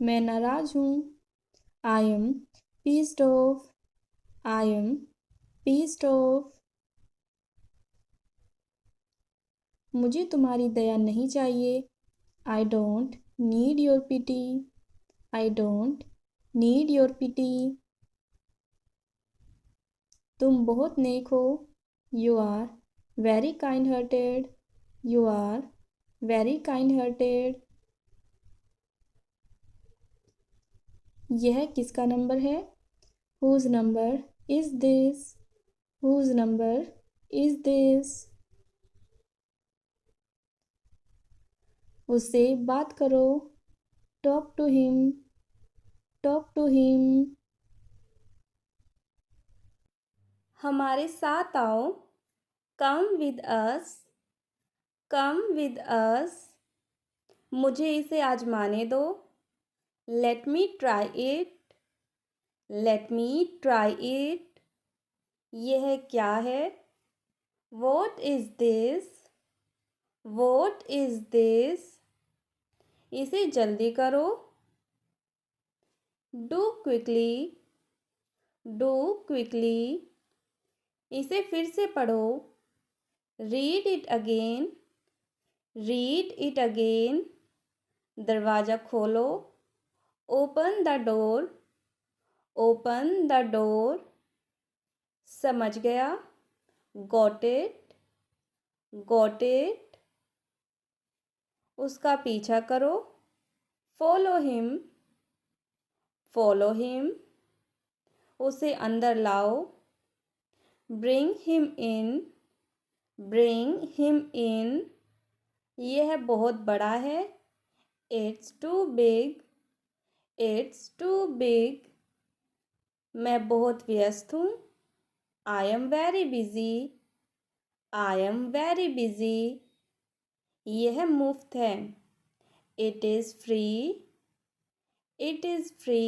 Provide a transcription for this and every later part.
मैं नाराज़ हूँ। I am pissed off. I am pissed off. मुझे तुम्हारी दया नहीं चाहिए। I don't need your pity. I don't need your pity. तुम बहुत नेक हो। You are very kind hearted. You are very kind hearted. यह किसका नंबर है? Whose number is this? Whose number is this? उससे बात करो। Talk to him. Talk to him. हमारे साथ आओ। Come with us. Come with अस. मुझे इसे आजमाने दो। Let me try it. Let me try it. यह क्या है? What is this? What is this? इसे जल्दी करो। Do quickly. Do quickly. इसे फिर से पढ़ो। Read it again. Read it again. दरवाज़ा खोलो। Open the door. Open the door. समझ गया? Got it. Got it. उसका पीछा करो। Follow him. Follow him. उसे अंदर लाओ। Bring him in. Bring him in. यह बहुत बड़ा है। It's too big. It's too big. मैं बहुत व्यस्त हूँ। I am very busy. I am very busy. यह मुफ्त है। It is free. It is free.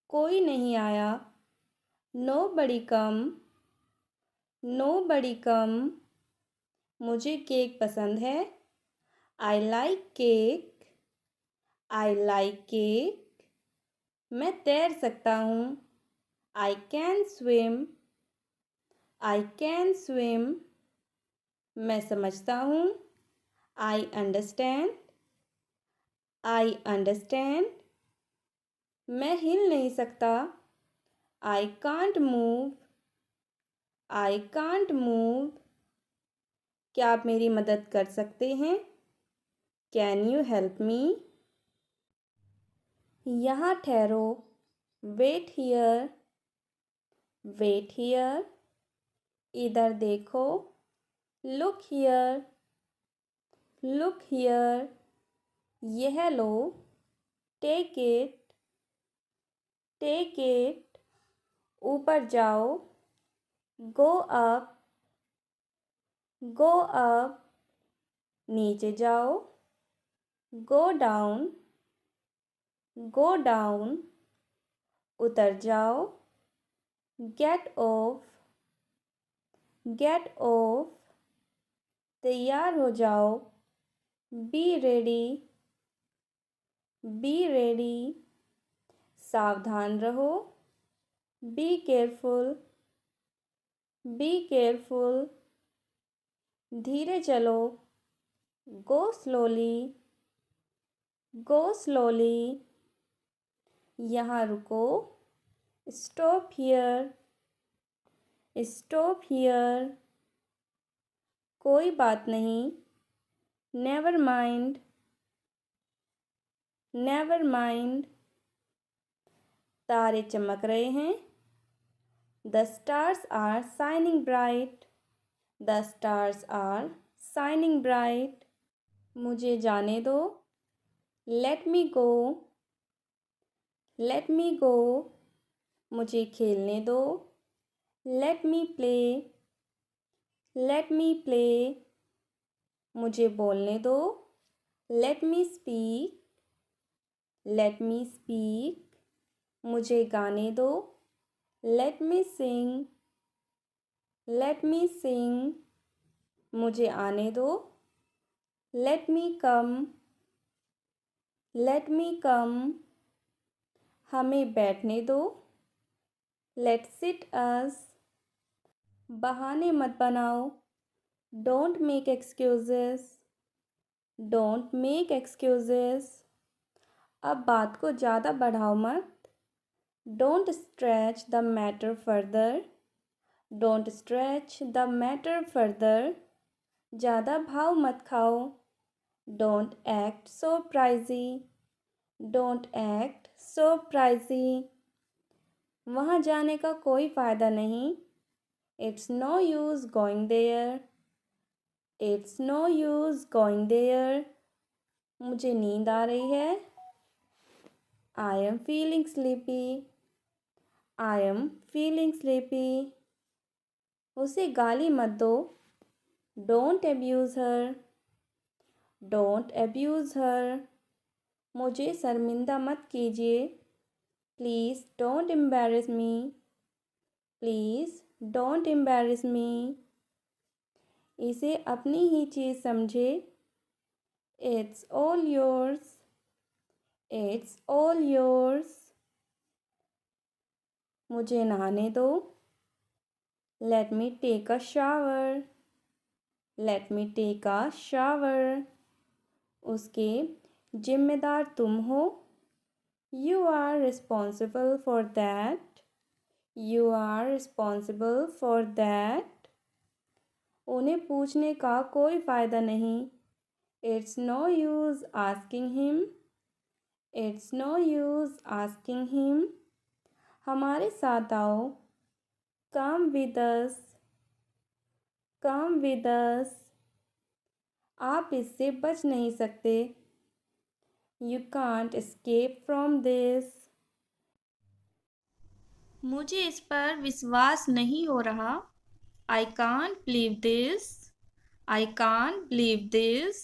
कोई नहीं आया। नो बड़ी कम. नो बड़ी कम. मुझे केक पसंद है। I like cake. I like cake. मैं तैर सकता हूँ। I can swim. I can swim. मैं समझता हूँ। I understand. I understand. मैं हिल नहीं सकता। I can't move. I can't move. क्या आप मेरी मदद कर सकते हैं? Can you help me? यहाँ ठहरो। Wait here. Wait here. इधर देखो। Look here. Look here. यह लो। Take it. Take it. ऊपर जाओ। Go up. गो अप. नीचे जाओ। Go down. Go down. उतर जाओ। Get off. Get off. तैयार हो जाओ। Be ready. Be ready. सावधान रहो। Be careful. Be careful. धीरे चलो। Go slowly. Go slowly. यहाँ रुको। Stop here. Stop here. कोई बात नहीं। Never mind. Never mind. तारे चमक रहे हैं। The stars are shining bright. The stars are shining bright. मुझे जाने दो। Let me go. Let me go. मुझे खेलने दो। लेट मी प्ले. Let me play. मुझे बोलने दो। Let me speak. Let me speak. मुझे गाने दो। लेट मी सिंग. Late me sing. मुझे आने दो। लेट मी कम. लेट मी कम, हमें बैठने दो। लेट्स सिट अस, बहाने मत बनाओ। Don't make excuses, don't make excuses, अब बात को ज़्यादा बढ़ाओ मत। Don't stretch the matter further, don't stretch the matter further, ज़्यादा भाव मत खाओ। Don't act so pricey, don't act so pricey, वहाँ जाने का कोई फ़ायदा नहीं। It's no use going there, it's no use going there, मुझे नींद आ रही है। I am feeling sleepy, I am feeling sleepy, उसे गाली मत दो। Don't abuse her, don't abuse her, मुझे शर्मिंदा मत कीजिए। Please don't embarrass me, please don't embarrass me, इसे अपनी ही चीज़ समझे। It's all yours, it's all yours, मुझे नहाने दो। Let me take a shower, let me take a shower, उसके जिम्मेदार तुम हो। You are responsible for that, you are responsible for that, उन्हें पूछने का कोई फ़ायदा नहीं। It's no use asking him, it's no use asking him, हमारे साथ आओ। Come with us, come with अस, आप इससे बच नहीं सकते। You can't escape from this, मुझे इस पर विश्वास नहीं हो रहा। I can't believe this, I can't believe this,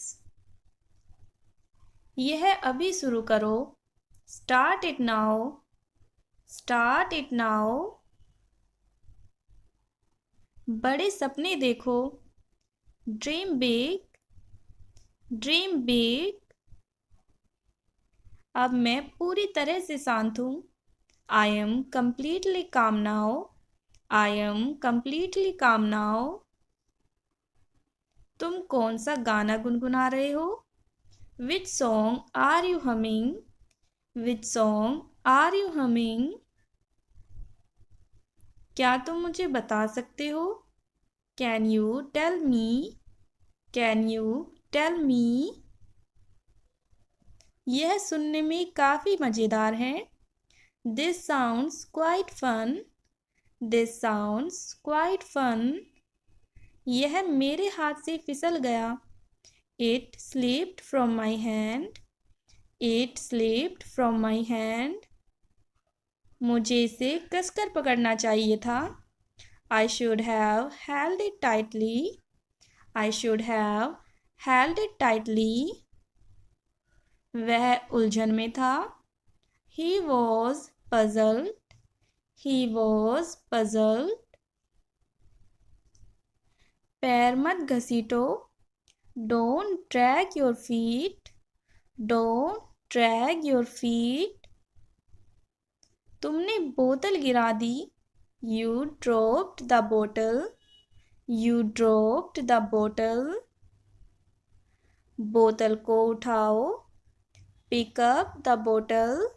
यह अभी शुरू करो। Start it now, start it now, बड़े सपने देखो। ड्रीम बिग, ड्रीम बिग, अब मैं पूरी तरह से शांत हूँ। I am completely calm now, I am completely calm now, तुम कौन सा गाना गुनगुना रहे हो? Which song are you humming, which song are you humming, क्या तुम मुझे बता सकते हो? Can you tell me, can you tell me, यह सुनने में काफ़ी मज़ेदार है। This sounds quite fun, this sounds quite fun, यह मेरे हाथ से फिसल गया। It slipped from my hand, it slipped from my hand, मुझे इसे कसकर पकड़ना चाहिए था। I should have held it tightly, I should have held it tightly, वह उलझन में था। He was puzzled, he was puzzled, पैर मत घसीटो। Don't drag your feet, don't drag your feet, तुमने बोतल गिरा दी। यू ड्रॉप्ड द बोतल, यू ड्रॉप्ड द बोतल, बोतल को उठाओ। पिक अप द बोतल,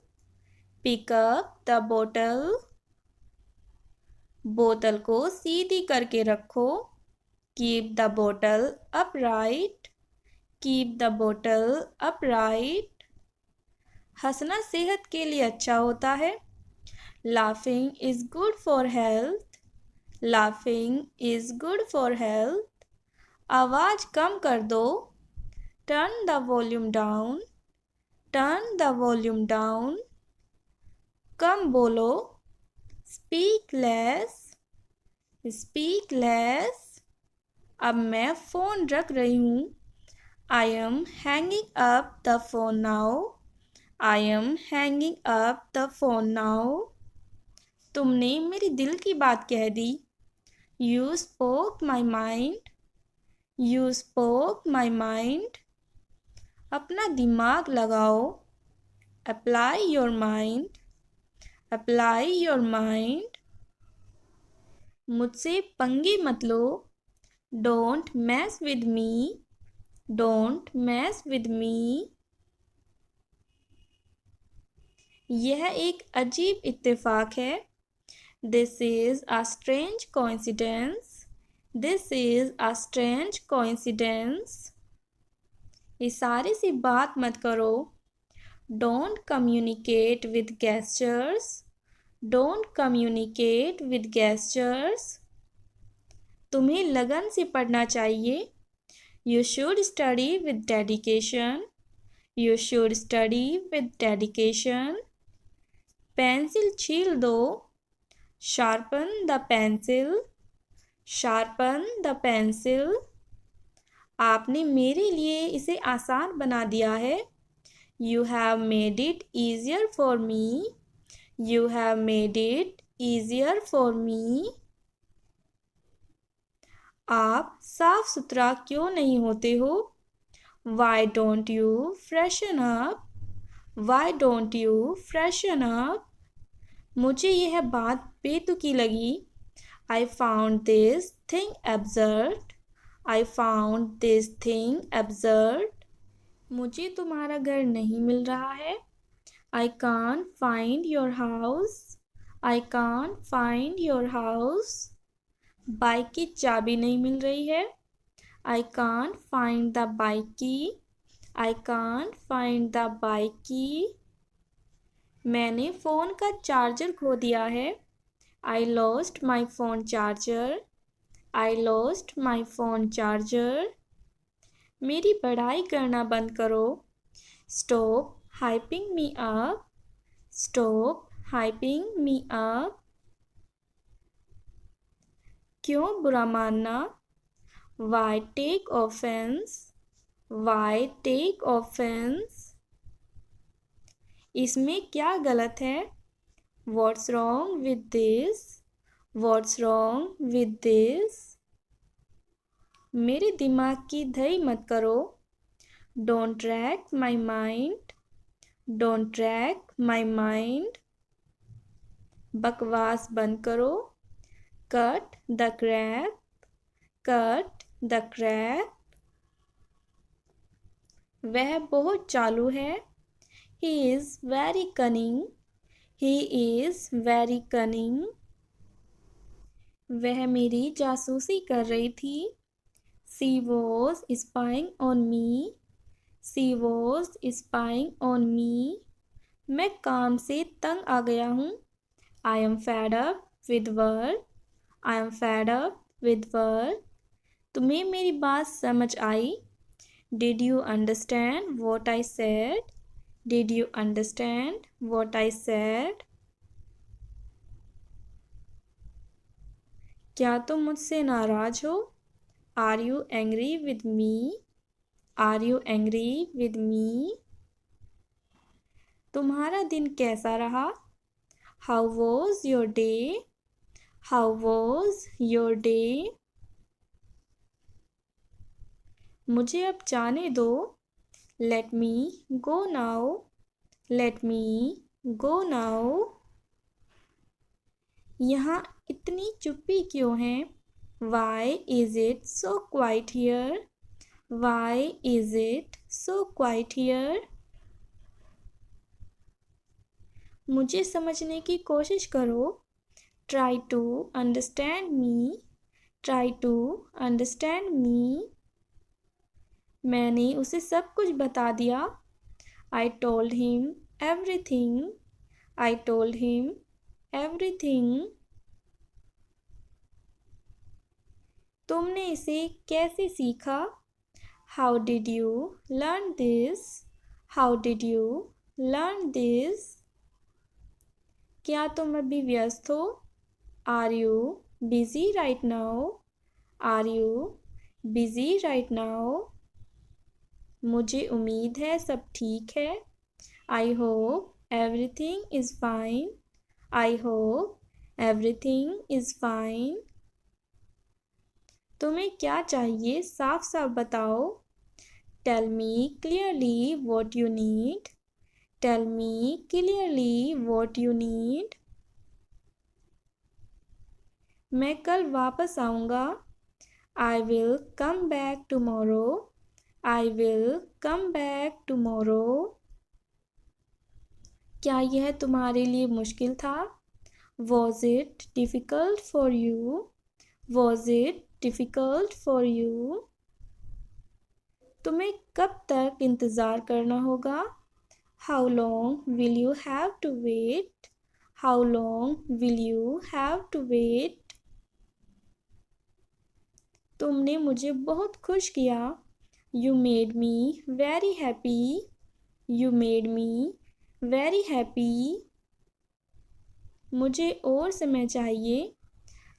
पिक अप द बोतल, बोतल को सीधी करके रखो। कीप द बोतल अपराइट, कीप द बोतल अपराइट, हंसना सेहत के लिए अच्छा होता है। Laughing is good for health, laughing is good for health, आवाज़ कम कर दो। Turn the volume down, turn the volume down, कम बोलो। स्पीक लेस, स्पीक लेस, अब मैं फ़ोन रख रही हूँ। I am hanging up the phone now, I am hanging up the phone now, तुमने मेरी दिल की बात कह दी। You spoke my mind, you spoke my mind, अपना दिमाग लगाओ। Apply your mind. Apply your mind. मुझसे पंगे मत लो. Don't mess with me. Don't mess with me. यह एक अजीब इत्तेफाक है. This is a strange coincidence. This is a strange coincidence. इशारे से बात मत करो. Don't communicate with gestures. Don't communicate with gestures. तुम्हें लगन से पढ़ना चाहिए. You should study with dedication. You should study with dedication. Pencil छील दो. Sharpen the pencil. Sharpen the pencil. आपने मेरे लिए इसे आसान बना दिया है. You have made it easier for me. You have made it easier for me. आप साफ सुथरा क्यों नहीं होते हो? Why don't you freshen up? Why don't you freshen up? मुझे यह बात बेतुकी लगी. I found this thing absurd. I found this thing absurd. मुझे तुम्हारा घर नहीं मिल रहा है. I can't find your house. I can't find your house. Bike की चाबी नहीं मिल रही है. I can't find the bike key. I can't find the bike key. मैंने फ़ोन का चार्जर खो दिया है. I lost my phone charger. I lost my phone charger. मेरी पढ़ाई करना बंद करो. Stop hyping me up. Stop hyping me up. क्यों बुरा मानना? Why take offense? Why take offense? इसमें क्या गलत है? What's wrong with this? What's wrong with this? मेरे दिमाग की धई मत करो. Don't rack my mind. Don't rack my mind. बकवास बंद करो. Cut the crap. Cut the crap. वह बहुत चालू है. He is very cunning. He is very cunning. वह मेरी जासूसी कर रही थी. She was spying on me. She was spying on me. मैं काम से तंग आ गया हूँ. I am fed up with work. I am fed up with work. तुम्हें मेरी बात समझ आई? Did you understand what I said? Did you understand what I said? क्या तुम मुझसे नाराज हो? Are you angry with me? Are you angry with me? तुम्हारा दिन कैसा रहा? How was your day? How was your day? मुझे अब जाने दो. Let me go now. Let me go now. यहाँ इतनी चुप्पी क्यों है? Why is it so quiet here? Why is it so quiet here? मुझे समझने की कोशिश करो. Try to understand me. Try to understand me. मैंने उसे सब कुछ बता दिया. I told him everything. I told him everything. तुमने इसे कैसे सीखा? How did you learn this? How did you learn this? क्या तुम अभी व्यस्त हो? Are you busy right now? Are you busy right now? मुझे उम्मीद है सब ठीक है. I hope everything is fine. I hope everything is fine. तुम्हें क्या चाहिए साफ साफ बताओ. Tell me clearly what you need. Tell me clearly what you need. मैं कल वापस आऊँगा. I will come back tomorrow. I will come back tomorrow. क्या यह तुम्हारे लिए मुश्किल था? Was it difficult for you? Was it difficult for you? तुम्हें कब तक इंतज़ार करना होगा? How long will you have to wait? How long will you have to wait? तुमने मुझे बहुत खुश किया. You made me very happy. You made me very happy. मुझे और समय चाहिए.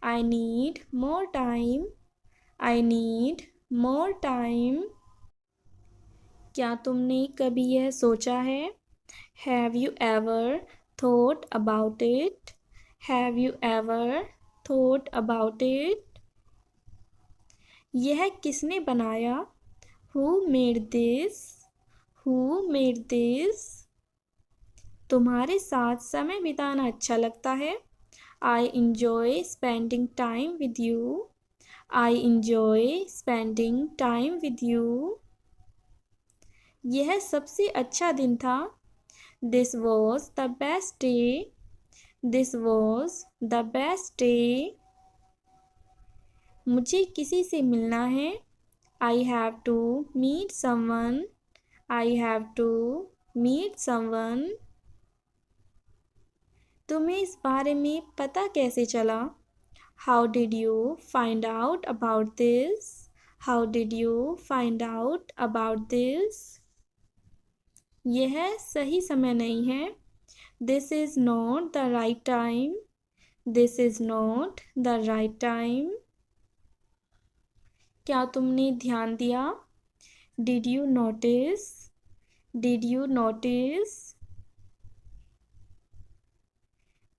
I need more time. I need more time. क्या तुमने कभी यह सोचा है? Have you ever thought about it? Have you ever thought about it? यह किसने बनाया? Who made this? Who made this? तुम्हारे साथ समय बिताना अच्छा लगता है. I enjoy spending time with you. I enjoy spending time with you. यह सबसे अच्छा दिन था. This was the best day. This was the best day. मुझे किसी से मिलना है. I have to meet someone. I have to meet someone. तुम्हें इस बारे में पता कैसे चला? How did you find out about this? How did you find out about this? यह सही समय नहीं है. This is not the right time. This is not the right time. क्या तुमने ध्यान दिया? Did you notice? Did you notice?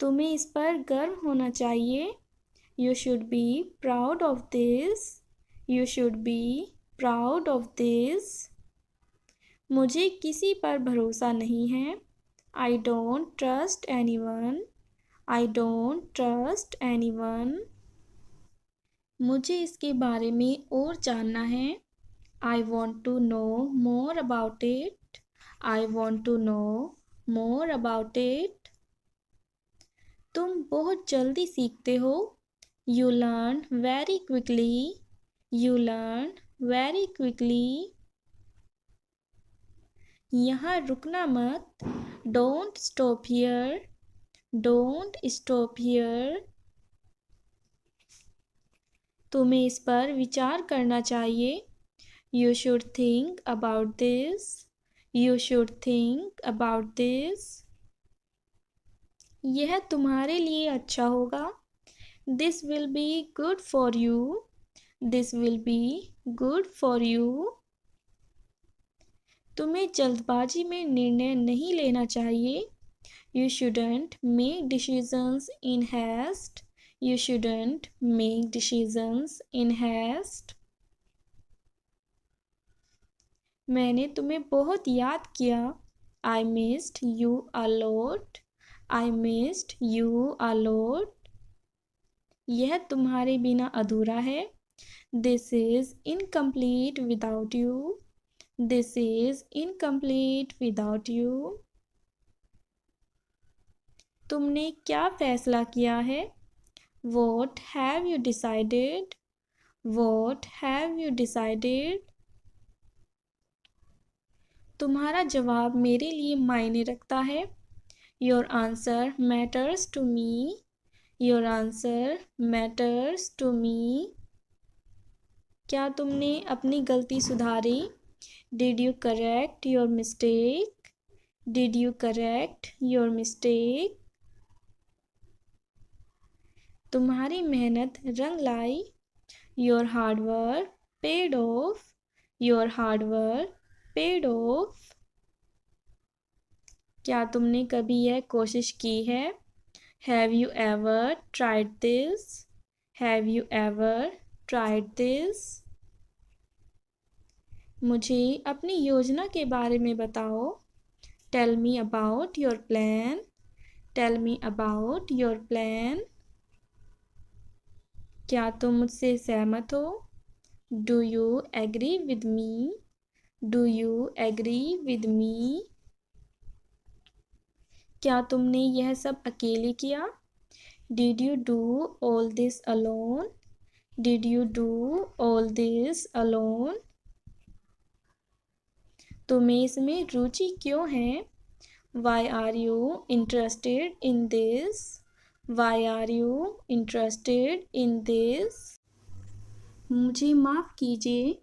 तुम्हें इस पर गर्व होना चाहिए. You should be proud of this. You should be proud of this. मुझे किसी पर भरोसा नहीं है. I don't trust anyone. I don't trust anyone. मुझे इसके बारे में और जानना है. I want to know more about it. I want to know more about it. तुम बहुत जल्दी सीखते हो. You learn very quickly. You learn very quickly. यहाँ रुकना मत. Don't stop here. Don't stop here. तुम्हें इस पर विचार करना चाहिए. You should think about this. You should think about this. यह तुम्हारे लिए अच्छा होगा. This will be good for you. This will be good for you. तुम्हें जल्दबाजी में निर्णय नहीं लेना चाहिए. You shouldn't make decisions in haste. You shouldn't make decisions in haste. मैंने तुम्हें बहुत याद किया. I missed you a lot. I missed you a lot. यह तुम्हारे बिना अधूरा है. This is incomplete without you. This is incomplete without you. तुमने क्या फैसला किया है? What have you decided? What have you decided? तुम्हारा जवाब मेरे लिए मायने रखता है. Your answer matters to me. Your answer matters to me. क्या तुमने अपनी गलती सुधारी? Did you correct your mistake? Did you correct your mistake? तुम्हारी मेहनत रंग लाई. Your hard work paid off. Your hard work paid off. क्या तुमने कभी यह कोशिश की है? Have you ever tried this? Have you ever tried this? मुझे अपनी योजना के बारे में बताओ. Tell me about your plan. Tell me about your plan. क्या तुम मुझसे सहमत हो? Do you agree with me? Do you agree with me? क्या तुमने यह सब अकेले किया? Did you do all this alone? Did you do all this alone? तुम्हें इसमें रुचि क्यों है? Why are you interested in this? Why are you interested in this? मुझे माफ़ कीजिए।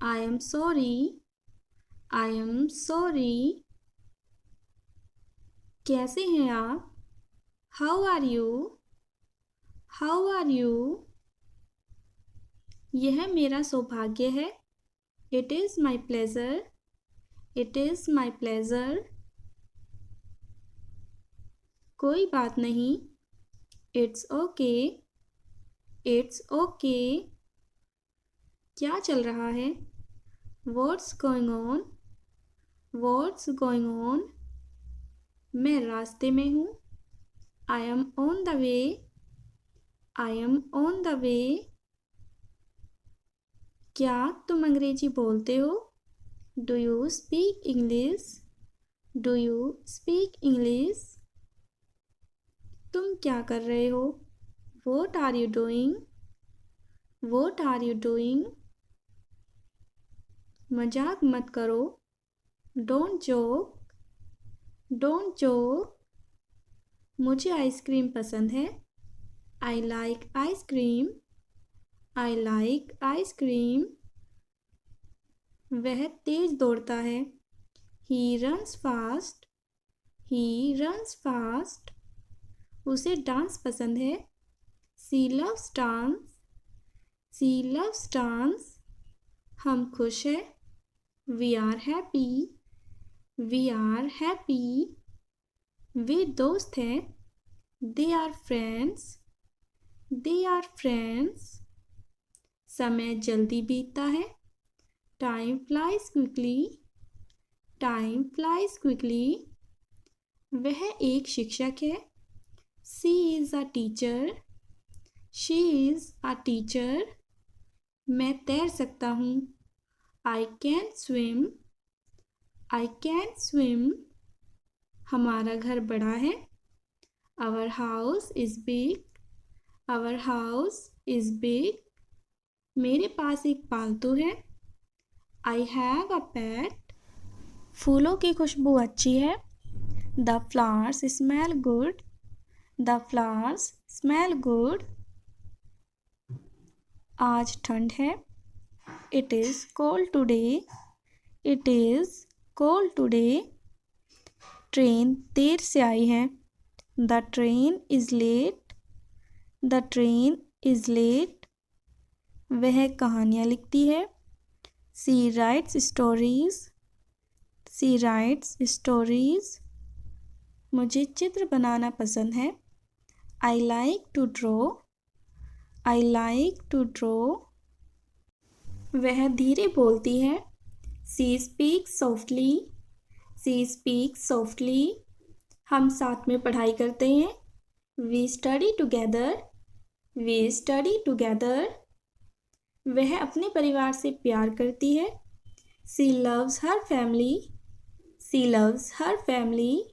I am sorry. I am sorry. कैसे हैं आप? How are you? How are you? यह मेरा सौभाग्य है। It is my pleasure. It is my pleasure. कोई बात नहीं। It's okay. It's okay. क्या चल रहा है? What's going on? What's going on? मैं रास्ते में हूँ। I am on the way. I am on the way. क्या तुम अंग्रेजी बोलते हो? Do you speak English? Do you speak English? तुम क्या कर रहे हो? What are you doing? What are you doing? मजाक मत करो। Don't joke. Don't joke. मुझे आइसक्रीम पसंद है। I like ice cream. I like ice cream. वह तेज दौड़ता है। He runs fast. He runs fast. उसे डांस पसंद है। She loves dance. She loves dance. हम खुश हैं। We are happy. We are happy. वे दोस्त हैं। They are friends. They are friends. समय जल्दी बीतता है। Time flies quickly. Time flies quickly. वह एक शिक्षक है। She is a teacher. She is a teacher. मैं तैर सकता हूँ। I can swim. I can swim. हमारा घर बड़ा है। Our house is big. Our house is big. मेरे पास एक पालतू है। I have a pet. फूलों की खुशबू अच्छी है। The flowers smell good. The flowers smell good. आज ठंड है। It is cold today. It is cold today. Train देर से आई है। The train is late. The train is late. वह कहानियाँ लिखती है। She writes stories. She writes stories. मुझे चित्र बनाना पसंद है। I like to draw. I like to draw. वह धीरे बोलती है। She speaks softly. She speaks softly. हम साथ में पढ़ाई करते हैं। We study together. We study together. वह अपने परिवार से प्यार करती है। She loves her family. She loves her family.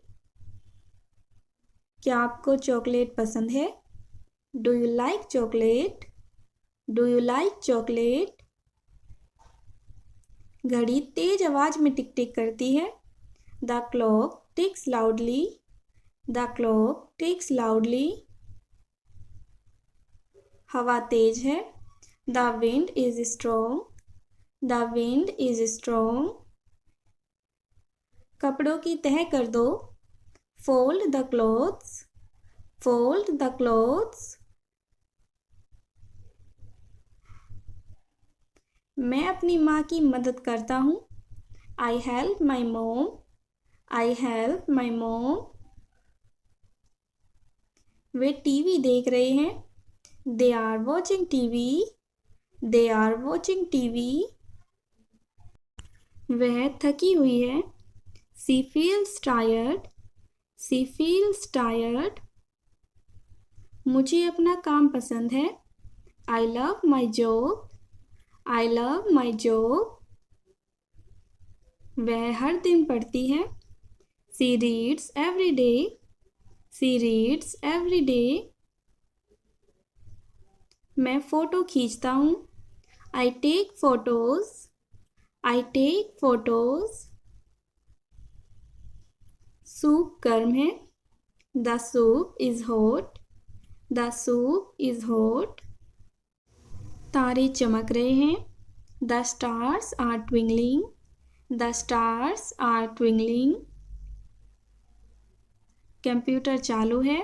क्या आपको चॉकलेट पसंद है? Do you like chocolate? Do you like chocolate? घड़ी तेज आवाज में टिक टिक करती है। The clock ticks loudly. The clock ticks loudly. हवा तेज है। The wind is strong. The wind is strong. कपड़ों की तह कर दो। Fold the clothes. Fold the clothes. मैं अपनी माँ की मदद करता हूँ। आई हेल्प माई मोम। आई हेल्प माई मोम। वे टीवी देख रहे हैं। They are watching TV. They are watching TV. वह थकी हुई है। She feels tired. She feels tired. मुझे अपना काम पसंद है. I love my job. I love my job. वह हर दिन पढ़ती है. She reads every day. She reads every day. मैं फ़ोटो खींचता हूँ. I take photos. I take photos. Soup गर्म है. The soup is hot. The soup is hot. तारे चमक रहे हैं. The stars are twinkling. The stars are twinkling. Computer चालू है.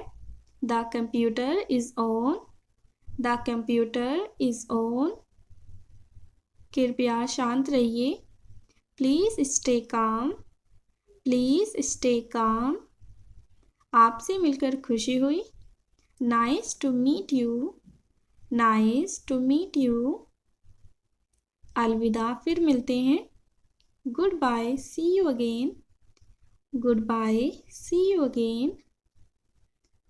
The computer is on. The computer is on. कृपया शांत रहिए. Please stay calm. Please stay calm. आपसे मिलकर खुशी हुई. Nice to meet you. Nice to meet you. अलविदा, फिर मिलते हैं. Goodbye, see you again. Goodbye, see you again.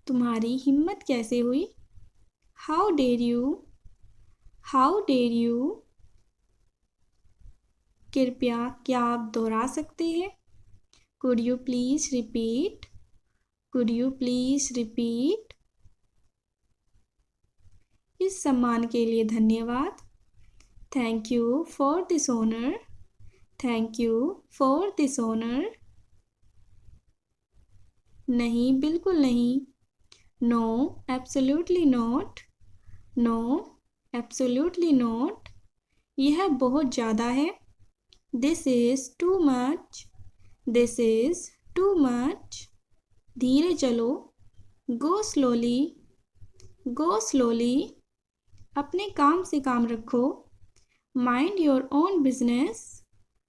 तुम्हारी हिम्मत कैसे हुई? How dare you? How dare you? कृपया क्या आप दोहरा सकते हैं? Could you please repeat? Could you please repeat? इस सम्मान के लिए धन्यवाद. Thank you for this honor. Thank you for this honor. नहीं, बिल्कुल नहीं. No, absolutely not. No, absolutely not. यह बहुत ज़्यादा है. This is too much. This is too much. धीरे चलो. Go slowly. Go slowly. अपने काम से काम रखो. Mind your own business.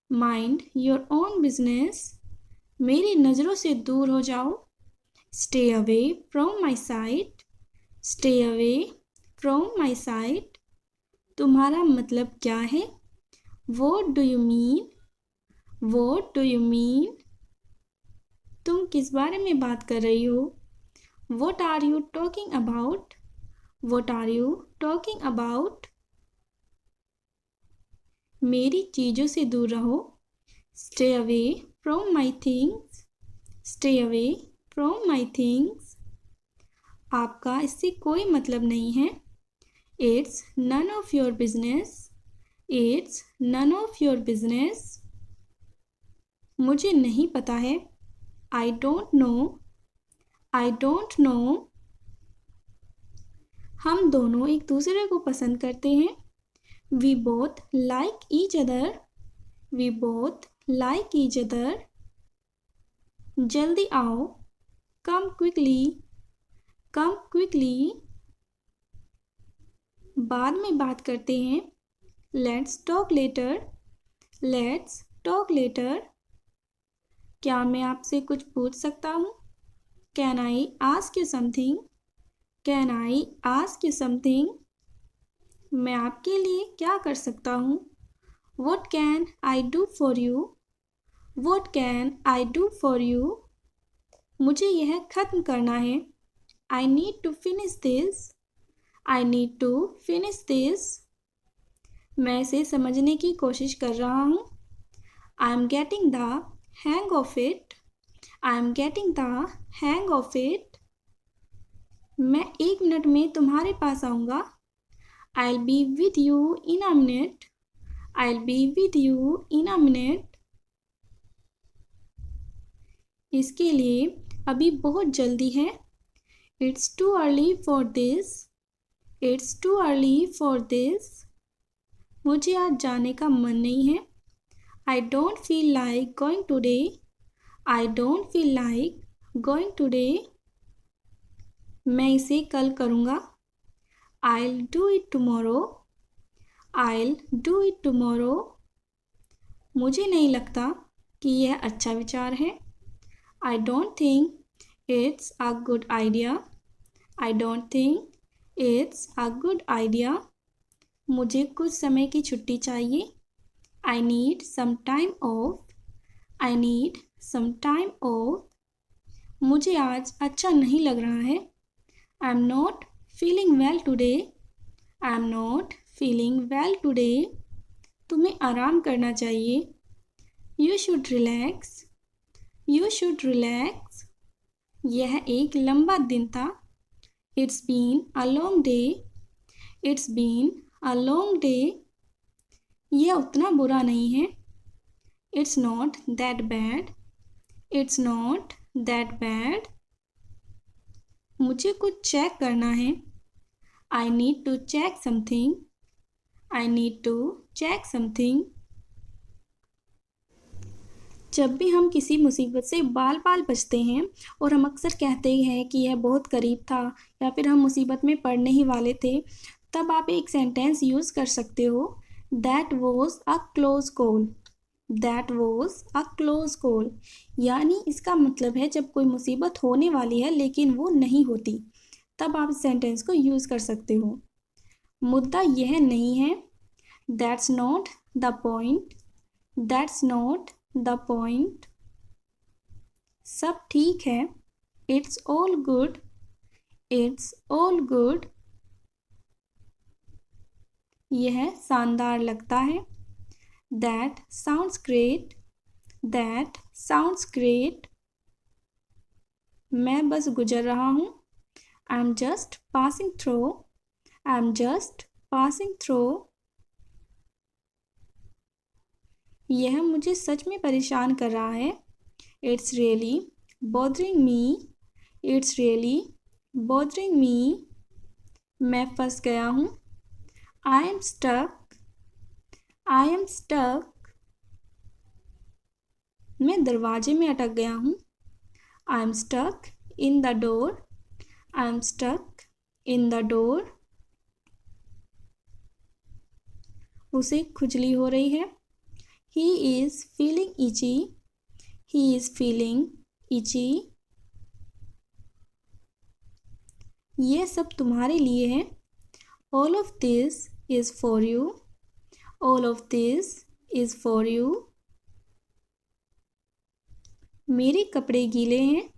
Mind your own business. मेरी नज़रों से दूर हो जाओ. Stay away from my sight. Stay away from my sight. तुम्हारा मतलब क्या है? What do you mean? What do you mean? तुम किस बारे में बात कर रही हो? What are you talking about? What are you talking about? मेरी चीज़ों से दूर रहो. Stay away from my things. Stay away from my things. आपका इससे कोई मतलब नहीं है. It's none of your business. It's none of your business. मुझे नहीं पता है. I don't know. I don't know. हम दोनों एक दूसरे को पसंद करते हैं. We both like each other. We both like each other. जल्दी आओ. Come quickly. Come quickly. बाद में बात करते हैं. Let's talk later. Let's talk later. क्या मैं आपसे कुछ पूछ सकता हूँ? Can I ask you something? Can I ask you something? मैं आपके लिए क्या कर सकता हूँ? What can I do for you? What can I do for you? मुझे यह ख़त्म करना है. I need to finish this. I need to finish this. मैं इसे समझने की कोशिश कर रहा हूँ. I am getting the hang of it. I am getting the hang of it. मैं 1 मिनट में तुम्हारे पास आऊँगा. I'll be with you in a minute. I'll be with you in a minute. इसके लिए अभी बहुत जल्दी है. It's too early for this. It's too early for this. मुझे आज जाने का मन नहीं है. I don't feel like going today. I don't feel like going today. मैं इसे कल करूँगा. I'll do it tomorrow. I'll do it tomorrow. मुझे नहीं लगता कि यह अच्छा विचार है. I don't think it's a good idea. I don't think it's a good idea. मुझे कुछ समय की छुट्टी चाहिए. I need some time off. I need some time off. मुझे आज अच्छा नहीं लग रहा है. I'm not feeling well today. I'm not feeling well today. तुम्हें आराम करना चाहिए. You should relax. You should relax. यह एक लंबा दिन था. It's been a long day. It's been a long day. यह उतना बुरा नहीं है. It's not that bad. It's not that bad. मुझे कुछ चेक करना है. I need to check something. I need to check something. जब भी हम किसी मुसीबत से बाल बाल बचते हैं और हम अक्सर कहते हैं कि यह बहुत करीब था या फिर हम मुसीबत में पड़ने ही वाले थे, तब आप एक सेंटेंस यूज़ कर सकते हो. That was a close call. That was a close call. यानी इसका मतलब है जब कोई मुसीबत होने वाली है लेकिन वो नहीं होती, तब आप इस सेंटेंस को यूज़ कर सकते हो. मुद्दा यह नहीं है. That's not the point. That's not the point. सब ठीक है. It's all good. It's all good. यह शानदार लगता है. That sounds great. That sounds great. मैं बस गुजर रहा हूँ. I'm just passing through. I'm just passing through. यह मुझे सच में परेशान कर रहा है. It's really bothering me. It's really bothering me. मैं फंस गया हूँ. I am stuck. I am stuck. मैं दरवाजे में अटक गया हूँ. I am stuck in the door. I am stuck in the door. उसे खुजली हो रही है. He is feeling itchy. He is feeling itchy. ये सब तुम्हारे लिए है. All of this is for you. All of this is for you. मेरे कपड़े गीले हैं.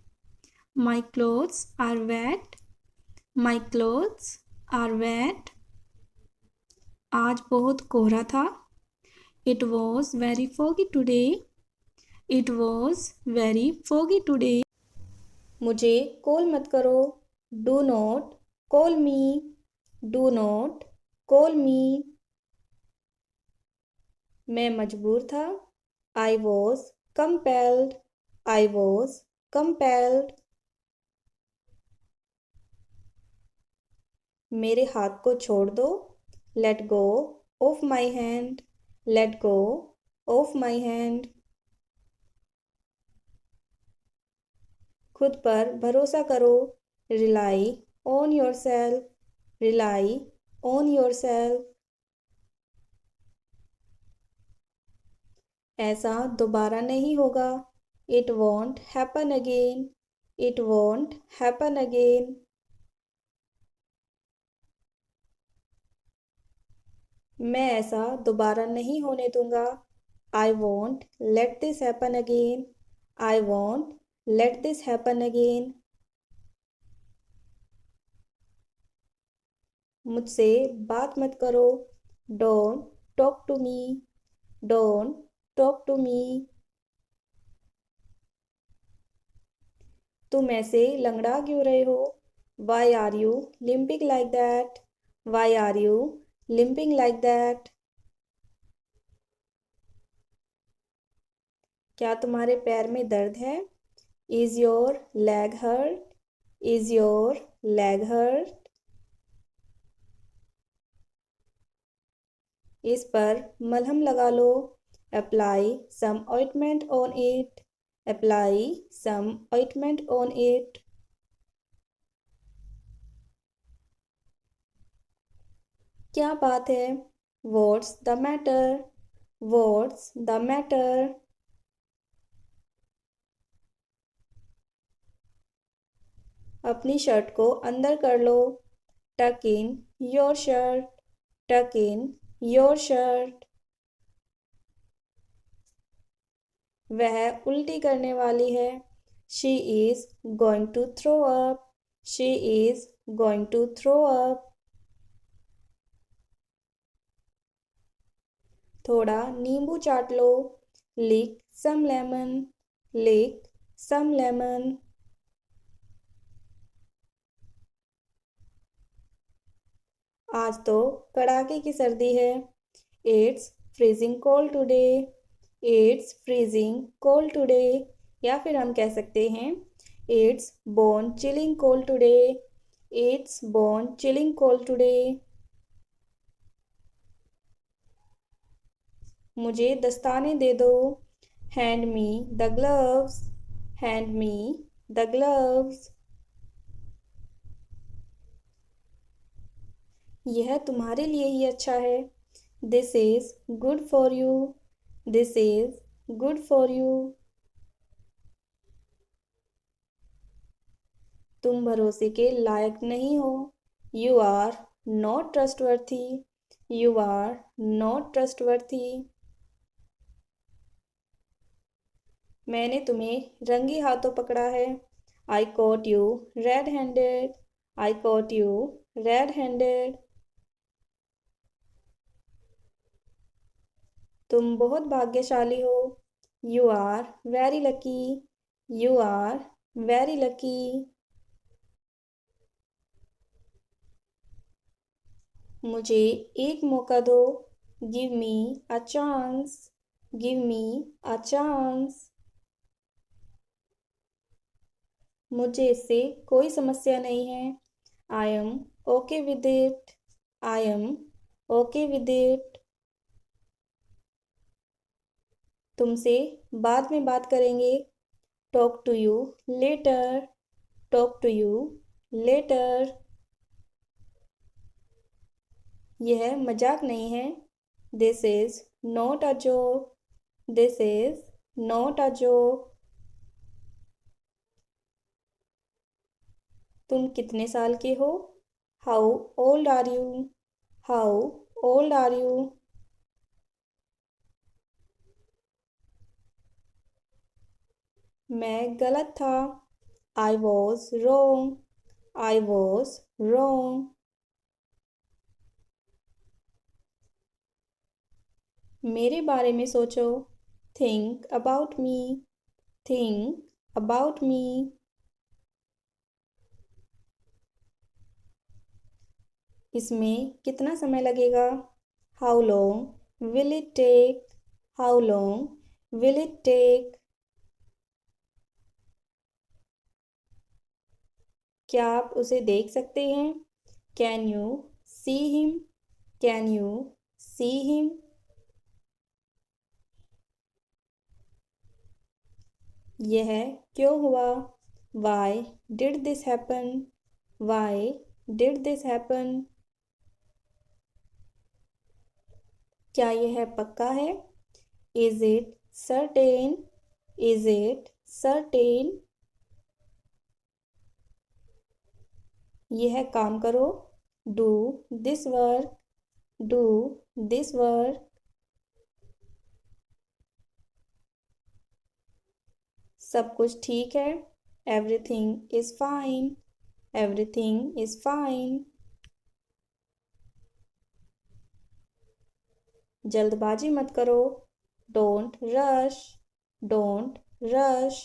My clothes are wet. My clothes are wet. आज बहुत कोहरा था. It was very foggy today. It was very foggy today. मुझे कॉल मत करो. Do not call me. Do not call me. मैं मजबूर था. I was compelled. I was compelled. मेरे हाथ को छोड़ दो. Let go of my hand. Let go of my hand. खुद पर भरोसा करो. Rely on yourself. Rely on yourself. ऐसा दोबारा नहीं होगा. It won't happen again. It won't happen again. मैं ऐसा दोबारा नहीं होने दूंगा. I won't let this happen again. I won't let this happen again. मुझसे बात मत करो. Don't talk to me. Don't talk to me. तुम ऐसे लंगड़ा क्यों रहे हो? Why are you limping like that? Why are you limping like that? क्या तुम्हारे पैर में दर्द है? Is your leg hurt? Is your leg hurt? इस पर मलहम लगा लो. Apply some ointment on it. Apply some ointment on it. क्या बात है? What's the matter? What's the matter? अपनी शर्ट को अंदर कर लो. Tuck in your shirt. Tuck in your shirt. वह उल्टी करने वाली है। She is going to throw up. She is going to throw up. थोड़ा नींबू चाट लो। लिक सम लेमन। लिक सम लेमन। आज तो कड़ाके की सर्दी है। It's freezing cold today. It's freezing cold today. या फिर हम कह सकते हैं it's bone chilling cold today. It's bone chilling cold today. मुझे दस्ताने दे दो। Hand me the gloves. Hand me the gloves. यह तुम्हारे लिए ही अच्छा है। This is good for you. This is good for you. तुम भरोसे के लायक नहीं हो। You are not trustworthy. You are not trustworthy. मैंने तुम्हें रंगे हाथों पकड़ा है। I caught you red handed. I caught you red handed. तुम बहुत भाग्यशाली हो। You are very lucky. You are very lucky. मुझे एक मौका दो। Give me a chance. Give me a chance. मुझे इससे कोई समस्या नहीं है। I am okay with it. I am okay with it. तुमसे बाद में बात करेंगे। Talk to you later. Talk to you later. यह मजाक नहीं है। This is not a joke. This is not a joke. तुम कितने साल के हो? How old are you? How old are you? मैं गलत था। I was wrong. I was wrong. मेरे बारे में सोचो। Think about me. Think about me. इसमें कितना समय लगेगा? How long will it take? How long will it take? क्या आप उसे देख सकते हैं? Can you see him? Can you see him? यह क्यों हुआ? Why did this happen? Why did this happen? क्या यह पक्का है? Is it certain? Is it certain? यह काम करो। Do this work. Do this work. सब कुछ ठीक है। Everything is fine. Everything is fine. जल्दबाजी मत करो। Don't rush. Don't rush.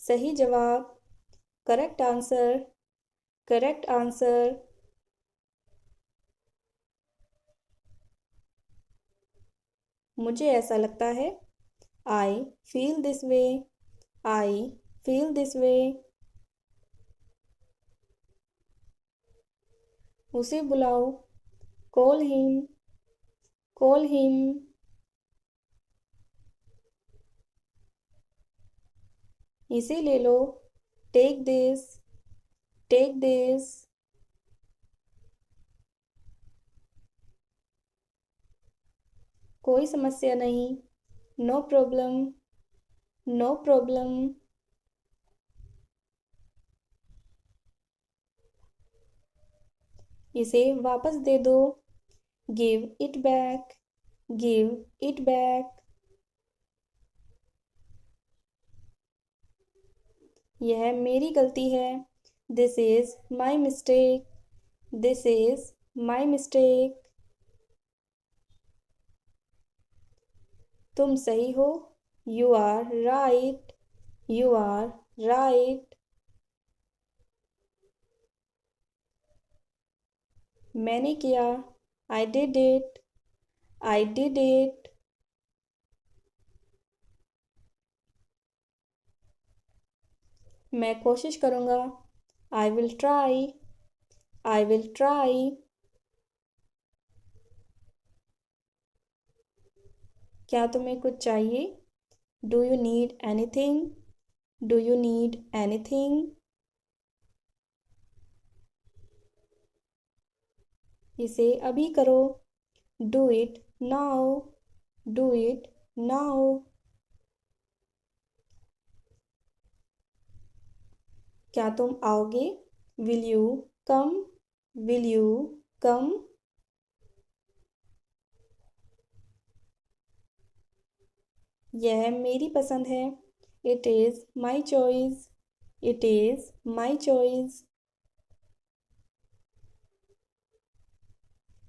सही जवाब। Correct answer. Correct answer. मुझे ऐसा लगता है। I feel this way. I feel this way. उसे बुलाओ। Call him. Call him. इसे ले लो। Take this. Take this. कोई समस्या नहीं। No problem. No problem. इसे वापस दे दो। Give it back. Give it back. यह मेरी गलती है। This is my mistake. This is my mistake. तुम सही हो। You are right. You are right. मैंने किया। I did it. I did it. मैं कोशिश करूँगा। I will try. I will try. क्या तुम्हें कुछ चाहिए? Do you need anything? Do you need anything? इसे अभी करो। Do it now. Do it now. क्या तुम आओगे? Will you come? Will you come? यह मेरी पसंद है। It is my choice. It is my choice.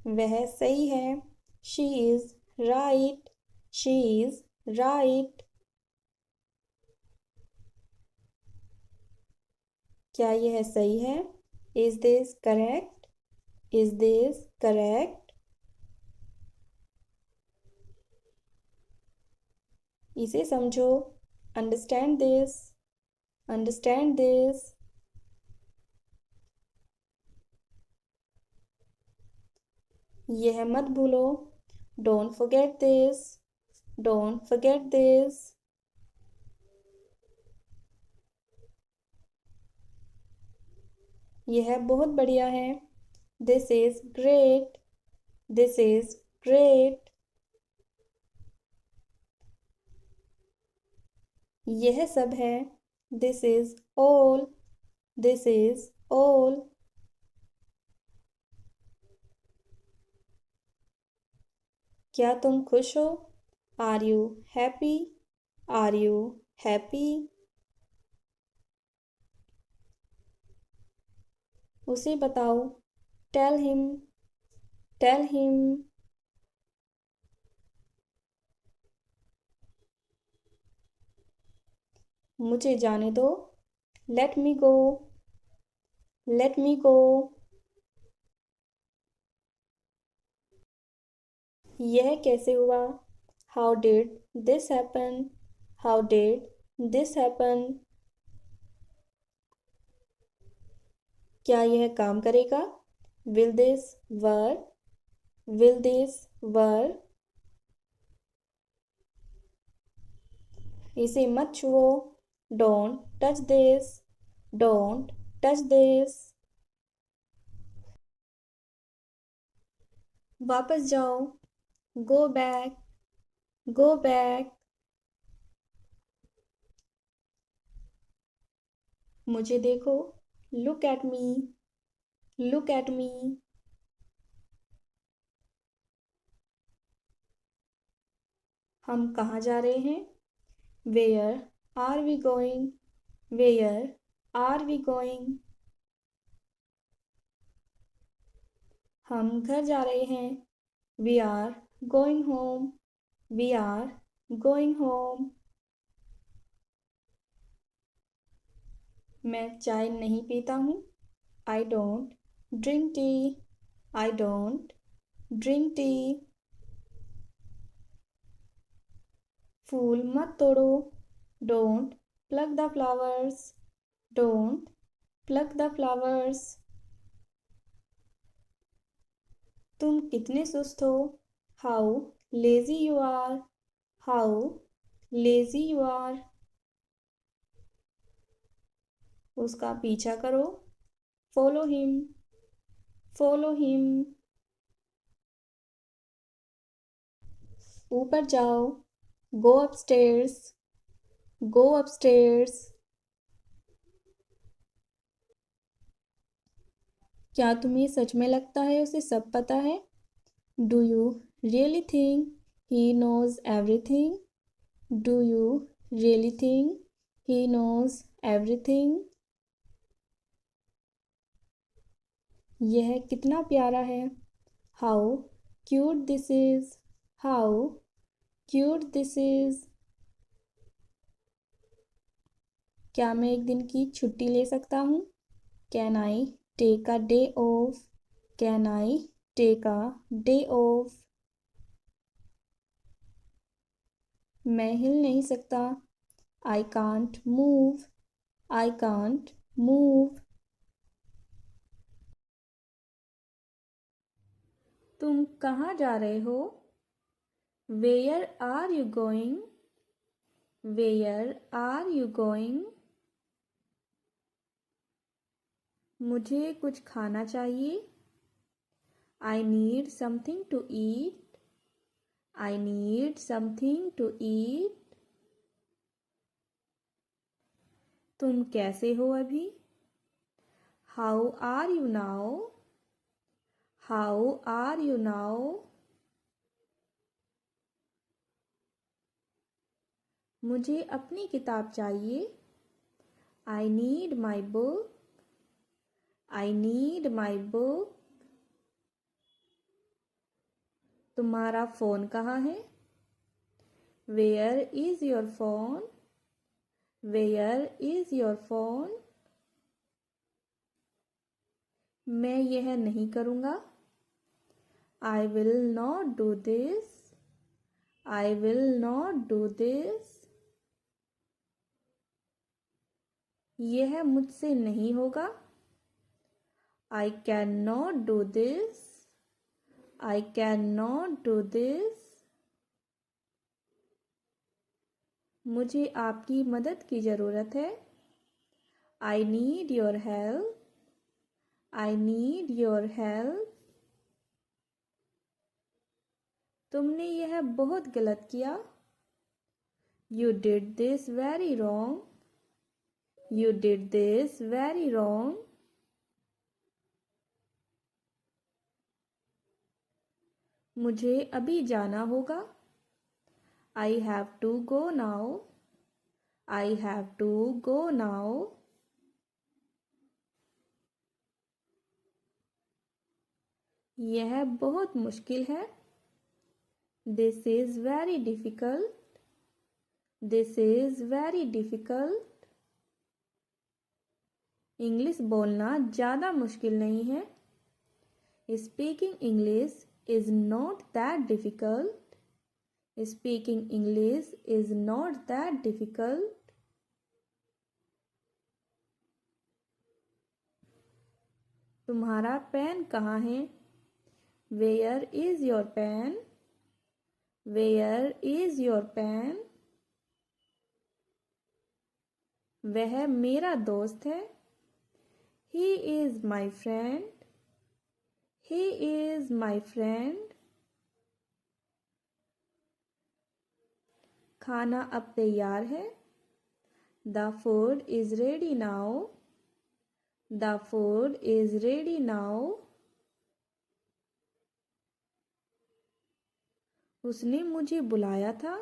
वह सही है। She is right. She is right. क्या यह सही है? Is this correct? Is this correct? इसे समझो। Understand this. Understand this. यह मत भूलो। Don't forget this. Don't forget this. यह बहुत बढ़िया है। This is great. This is great. यह सब है। This is all. This is all. क्या तुम खुश हो? Are you happy? Are you happy? उसे बताओ। Tell him. Tell him. मुझे जाने दो। Let me go. Let me go. यह कैसे हुआ? How did this happen? How did this happen? क्या यह काम करेगा? Will this work? Will this work? इसे मत छुओ। Don't touch this. Don't touch this. वापस जाओ। Go back. Go back. मुझे देखो। Look at me. Look at me. हम कहाँ जा रहे हैं? Where are we going? Where are we going? हम घर जा रहे हैं। We are going home. We are going home. मैं चाय नहीं पीता हूँ। I don't drink tea. I don't drink tea. फूल मत तोड़ो। Don't pluck the flowers. Don't pluck the flowers. तुम कितने सुस्त हो? How lazy you are. How lazy you are. उसका पीछा करो। Follow him. Follow him. ऊपर जाओ। Go upstairs. Go upstairs. क्या तुम्हें सच में लगता है उसे सब पता है? Do you really think He knows everything. Do you really think he knows everything? यह कितना प्यारा है. How cute this is. How cute this is. क्या मैं एक दिन की छुट्टी ले सकता हूँ? Can I take a day off? Can I take a day off? मैं हिल नहीं सकता. I can't move. I can't move. तुम कहाँ जा रहे हो? Where are you going? Where are you going? मुझे कुछ खाना चाहिए. I need something to eat. I need something to eat. तुम कैसे हो अभी? How are you now? How are you now? मुझे अपनी किताब चाहिए. I need my book. I need my book. तुम्हारा फ़ोन कहाँ है? Where is your phone? Where is your phone? मैं यह नहीं करूँगा. I will not do this. I will not do this. यह मुझसे नहीं होगा. I cannot do this. I cannot do this. मुझे आपकी मदद की ज़रूरत है. I need your help. I need your help. तुमने यह बहुत गलत किया. You did this very wrong. You did this very wrong. मुझे अभी जाना होगा. I have to go now. I have to go now. यह बहुत मुश्किल है. This is very difficult. This is very difficult. English बोलना ज़्यादा मुश्किल नहीं है. Speaking English is not that difficult. Speaking English is not that difficult. तुम्हारा पेन कहाँ है? Where is your pen? Where is your pen? वह मेरा दोस्त है. He is my friend. He is my friend. खाना अब तैयार है. The food is ready now. The food is ready now. उसने मुझे बुलाया था.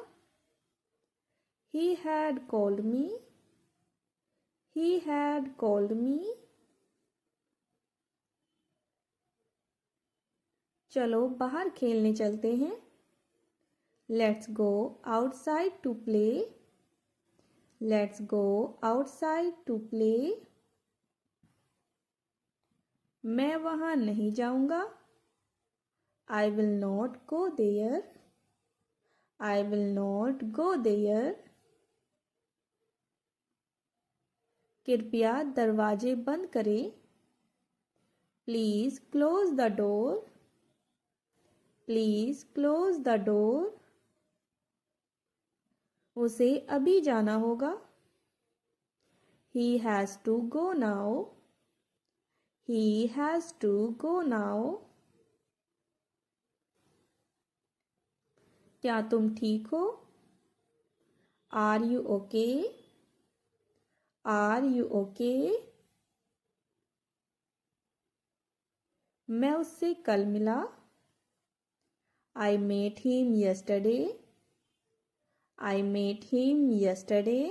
He had called me. He had called me. चलो बाहर खेलने चलते हैं. Let's go outside to play. Let's go outside to play. मैं वहाँ नहीं जाऊँगा. I will not go there. I will not go there. कृपया दरवाजे बंद करें. Please close the door. Please close the door. उसे अभी जाना होगा. He has to go now. He has to go now. क्या तुम ठीक हो? Are you okay? Are you okay? मैं उससे कल मिला. I met him yesterday. I met him yesterday.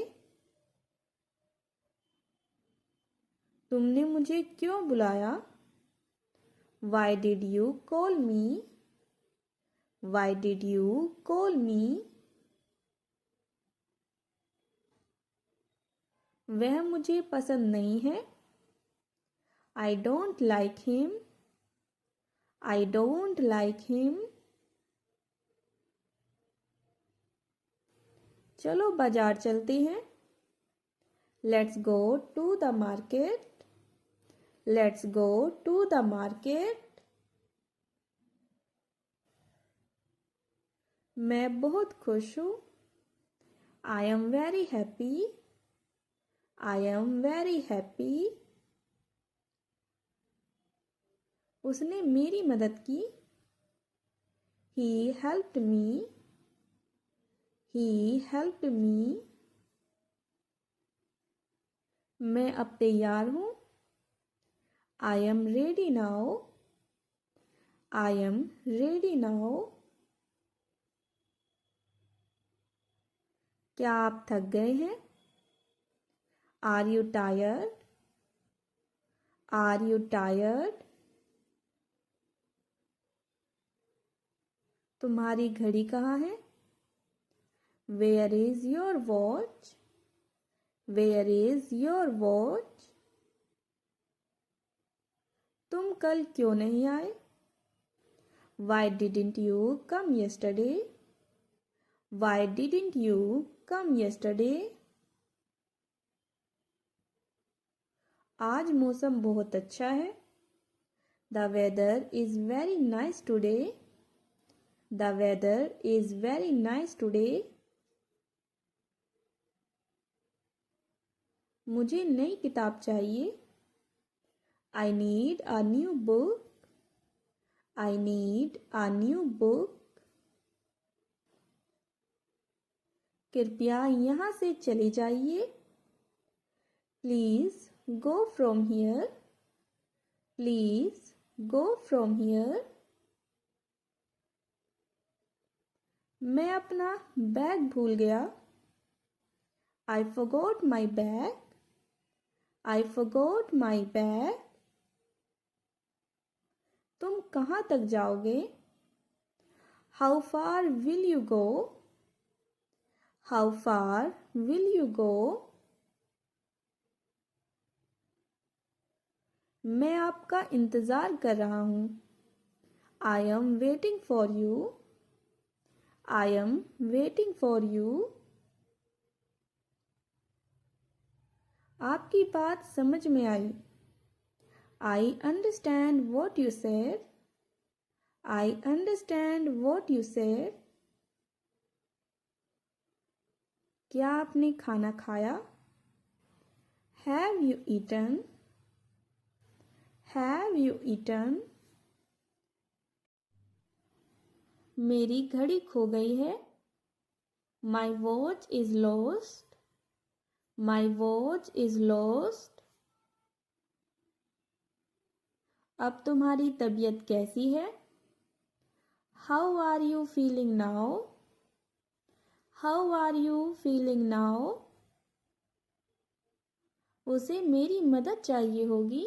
तुमने मुझे क्यों बुलाया? Why did you call me? Why did you call me? वह मुझे पसंद नहीं है. I don't like him. I don't like him. चलो बाजार चलते हैं. Let's go to the market. Let's go to the market. मैं बहुत खुश हूँ. I am very happy. I am very happy. उसने मेरी मदद की. He helped me. He helped me. मैं अब तैयार हूँ. I am ready now. I am ready now. क्या आप थक गए हैं? Are you tired? Are you tired? तुम्हारी घड़ी कहाँ है? Where is your watch? Where is your watch? तुम कल क्यों नहीं आए? Why didn't you come yesterday? Why didn't you come yesterday? आज मौसम बहुत अच्छा है. The weather is very nice today. The weather is very nice today. मुझे नई किताब चाहिए. I need a new book. I need a new book. कृपया यहाँ से चले जाइए. Please go from here. Please go from here. मैं अपना बैग भूल गया. I forgot my bag. I forgot my bag. तुम कहाँ तक जाओगे? How far will you go? How far will you go? मैं आपका इंतज़ार कर रहा हूँ. I am waiting for you. I am waiting for you. आपकी बात समझ में आई. I understand what you said. I understand what you said. क्या आपने खाना खाया? Have you eaten? Have you eaten? मेरी घड़ी खो गई है. My watch is lost. My watch is lost. अब तुम्हारी तबीयत कैसी है? How are you feeling now? How are you feeling now? उसे मेरी मदद चाहिए होगी.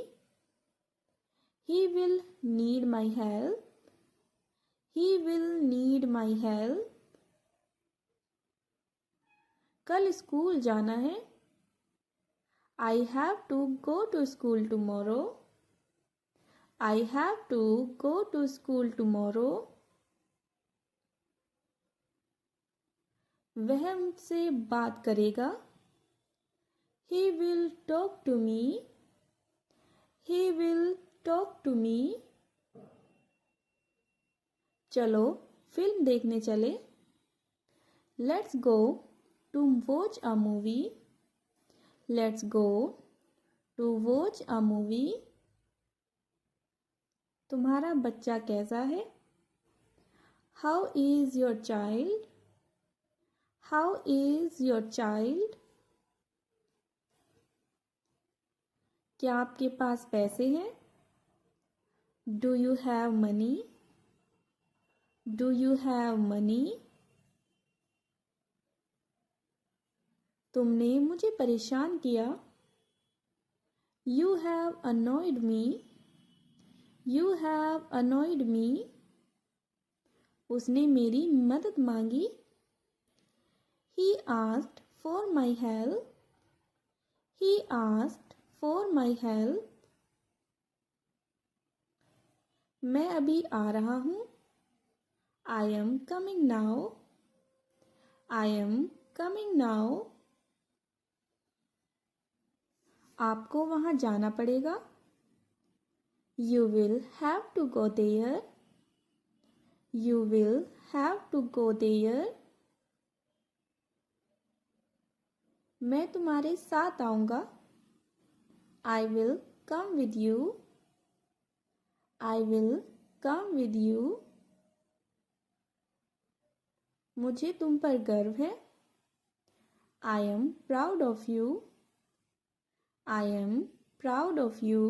He will need my help. He will need my help. कल स्कूल जाना है. I have to go to school tomorrow. I have to go to school tomorrow. वह मुझसे बात करेगा. He will talk to me. He will talk to me. चलो film देखने चले. Let's go to watch a movie. Let's go to watch a movie. तुम्हारा बच्चा कैसा है? How is your child? How is your child? क्या आपके पास पैसे हैं? Do you have money? Do you have money? तुमने मुझे परेशान किया। You have annoyed me. You have annoyed me. उसने मेरी मदद मांगी। He asked for my help. He asked for my help. मैं अभी आ रहा हूँ। I am coming now. I am coming now. आपको वहाँ जाना पड़ेगा। You will have to go there. You will have to go there. मैं तुम्हारे साथ आऊँगा। I will come with you. I will come with you. मुझे तुम पर गर्व है। I am proud of you. I am proud of you.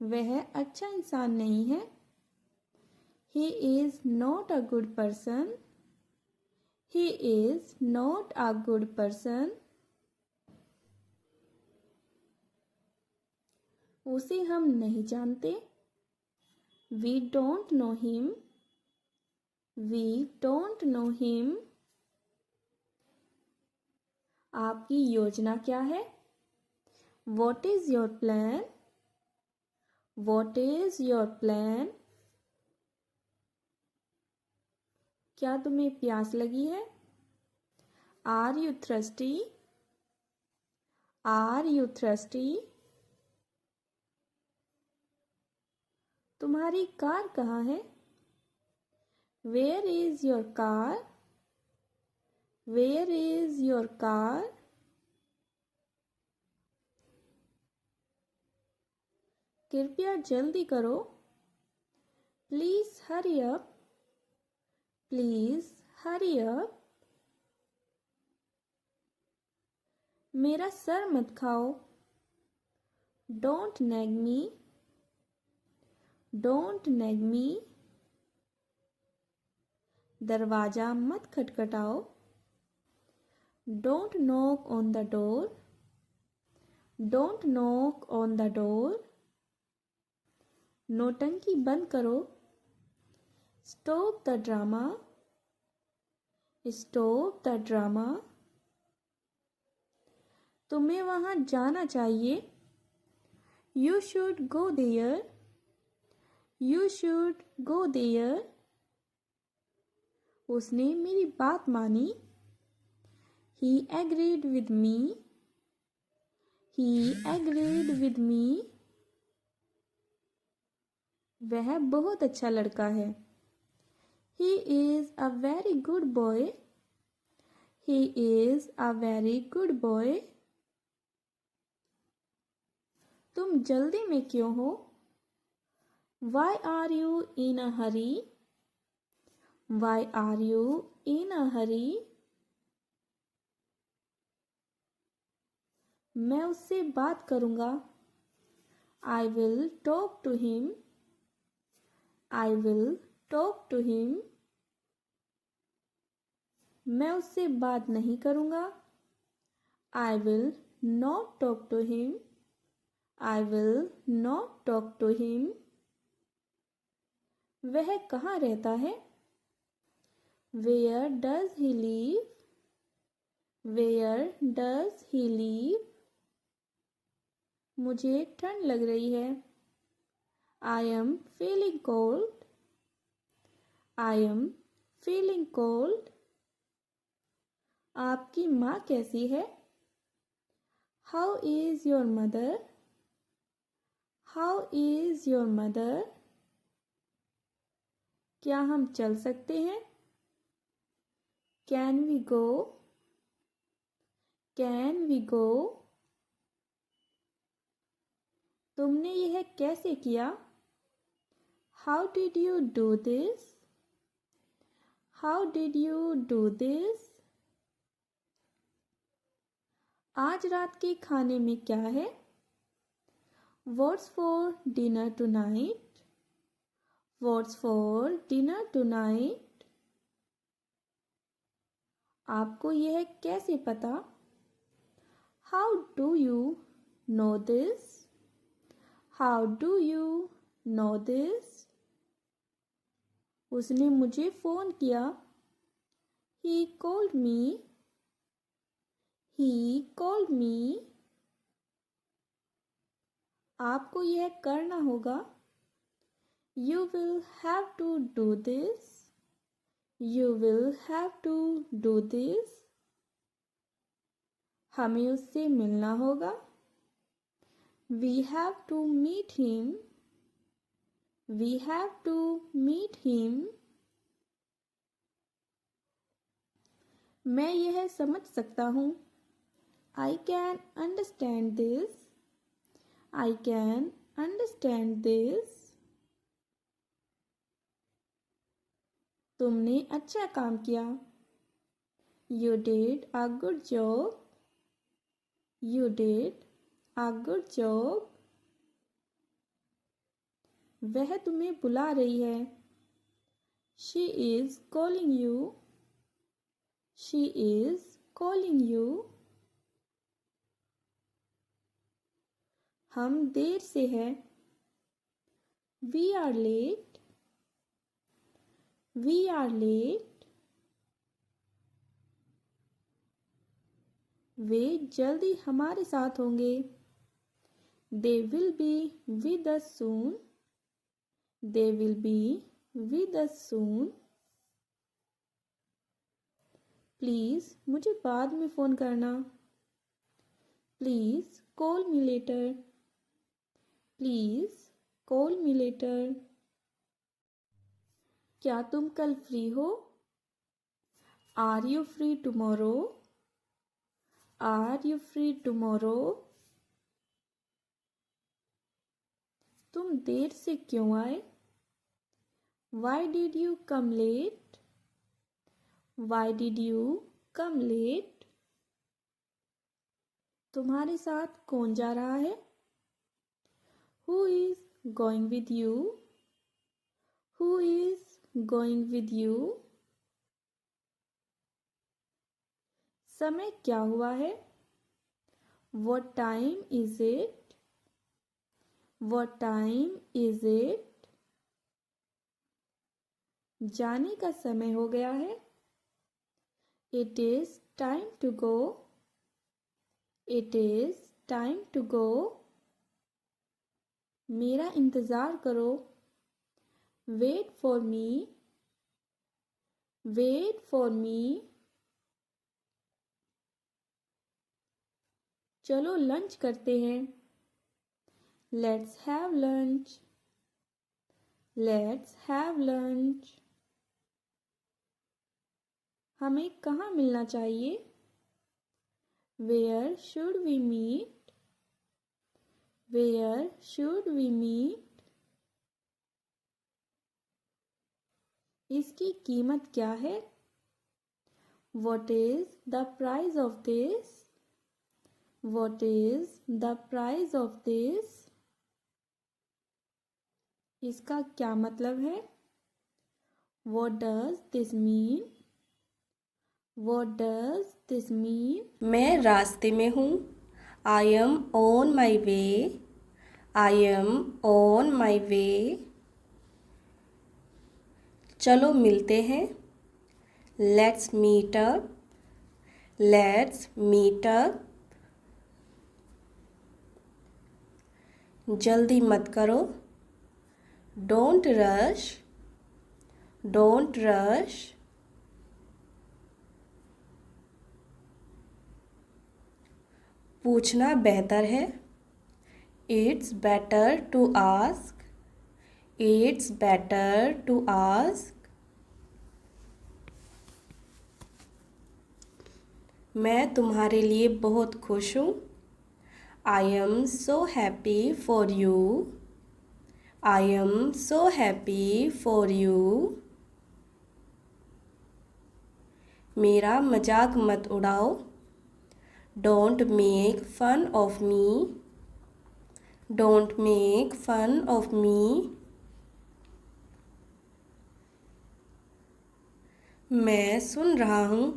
वह अच्छा इंसान नहीं है। He is not a good person. He is not a good person. उसे हम नहीं जानते। We don't know him. We don't know him. आपकी योजना क्या है? What is your plan? What is your plan? क्या तुम्हें प्यास लगी है? Are you thirsty? Are you thirsty? तुम्हारी कार कहाँ है? Where is your car? Where is your car? कृपया जल्दी करो। Please hurry up. Please hurry up. मेरा सर मत खाओ। Don't nag me. Don't nag me. दरवाजा मत खटखटाओ। Don't knock on the door. Don't knock on the door. नौटंकी बंद करो। Stop the drama. Stop the drama. तुम्हें वहाँ जाना चाहिए। You should go there. You should go there. उसने मेरी बात मानी। He agreed with me. He agreed with me. वह बहुत अच्छा लड़का है। He is a very good boy. He is a very good boy. तुम जल्दी में क्यों हो? Why are you in a hurry? Why are you in a hurry? मैं उससे बात करूँगा। I will talk to him. I will talk to him. मैं उससे बात नहीं करूँगा। I will not talk to him. I will not talk to him. वह कहाँ रहता है? Where does he live? Where does he live? मुझे ठंड लग रही है। I am feeling cold. I am feeling cold. आपकी माँ कैसी है? How is your mother? How is your mother? क्या हम चल सकते हैं? Can we go? Can we go? तुमने यह कैसे किया? How did you do this? How did you do this? आज रात के खाने में क्या है? What's for dinner tonight? What's for dinner tonight? आपको यह कैसे पता? How do you know this? How do you know this? उसने मुझे फ़ोन किया. He called me. He called me. आपको यह करना होगा. You will have to do this. You will have to do this. हमें उससे मिलना होगा. We have to meet him. We have to meet him. मैं यह समझ सकता हूँ. I can understand this. I can understand this. तुमने अच्छा काम किया. You did a good job. You did a good job. वह तुम्हें बुला रही है. She is calling you. She is calling you. हम देर से हैं. We are late. We are late. वे जल्दी हमारे साथ होंगे. They will be with us soon. They will be with us soon. Please मुझे बाद में फ़ोन करना. Please call me later. Please call me later. क्या तुम कल फ्री हो? Are you free tomorrow? Are you free tomorrow? तुम देर से क्यों आए? Why did you come late? Why did you come late? तुम्हारे साथ कौन जा रहा है? Who is going with you? Who is going with you? समय क्या हुआ है? What time is it? What time is it? जाने का समय हो गया है. It is time to go. It is time to go. मेरा इंतज़ार करो. Wait for me. Wait for me. चलो लंच करते हैं. Let's have lunch. Let's have lunch. हमें कहाँ मिलना चाहिए? Where should we meet? Where should we meet? इसकी कीमत क्या है? What is the price of this? What is the price of this? इसका क्या मतलब है? What does this mean? What does this mean? मैं रास्ते में हूँ. I am on my way. I am on my way. चलो मिलते हैं. Let's meet up. Let's meet up. जल्दी मत करो. Don't rush. Don't rush. पूछना बेहतर है. It's better to ask. It's better to ask. मैं तुम्हारे लिए बहुत खुश हूँ. I am so happy for you. I am so happy for you. मेरा मजाक मत उड़ाओ. Don't make fun of me. Don't make fun of me. मैं सुन रहा हूँ।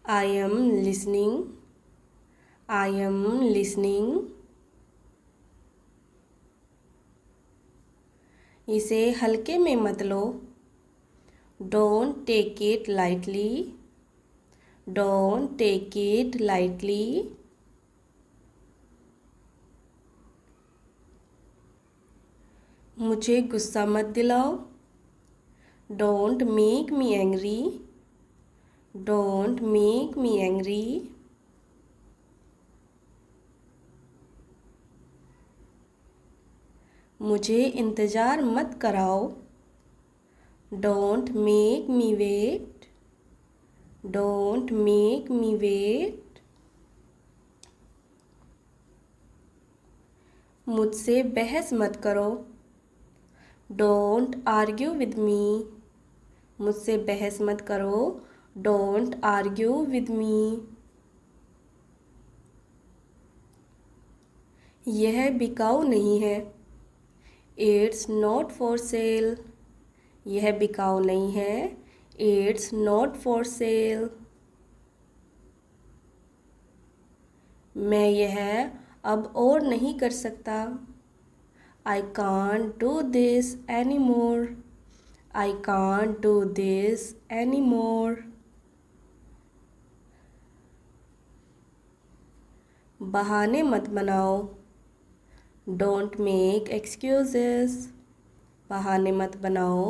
I am listening. I am listening. इसे हल्के में मत लो। Don't take it lightly. Don't take it lightly. मुझे गुस्सा मत दिलाओ। Don't make me angry. Don't make me angry. मुझे इंतज़ार मत कराओ। Don't make me wait. Don't make me wait. मुझसे बहस मत करो। Don't argue with me. मुझसे बहस मत करो। Don't argue with me. यह बिकाऊ नहीं है। It's not for cell. यह बिकाऊ नहीं है। It's not for sale. मैं यह अब और नहीं कर सकता। I can't do this any more. I can't do this any more. बहाने मत बनाओ। Don't make excuses. बहाने मत बनाओ।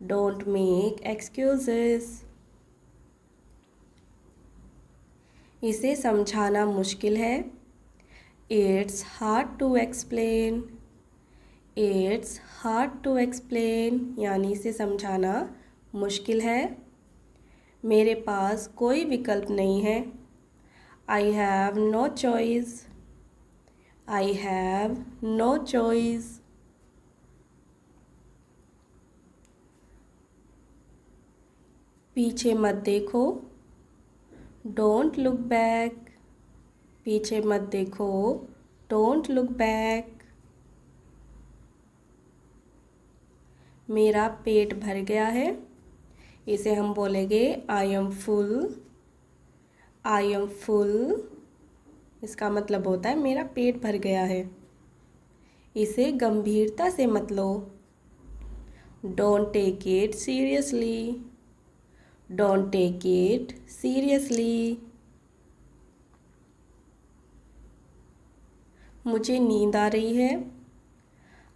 Don't make excuses. इसे समझाना मुश्किल है। It's hard to explain. It's hard to explain यानी इसे समझाना मुश्किल है। मेरे पास कोई विकल्प नहीं है। I have no choice. I have no choice. पीछे मत देखो। Don't look back. पीछे मत देखो। Don't look back. मेरा पेट भर गया है। इसे हम बोलेंगे I am full. I am full. इसका मतलब होता है मेरा पेट भर गया है। इसे गंभीरता से मत लो। Don't take it seriously. Don't take it seriously. मुझे नींद आ रही है।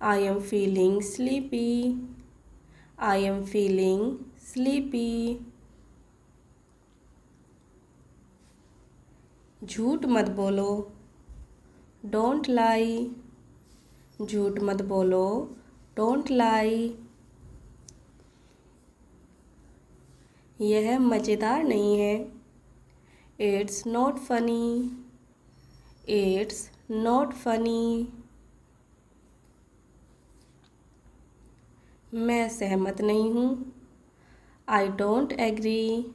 I am feeling sleepy. I am feeling sleepy. झूठ मत बोलो। Don't lie. झूठ मत बोलो। Don't lie. यह मज़ेदार नहीं है। It's not funny. It's not funny. मैं सहमत नहीं हूँ। I don't agree.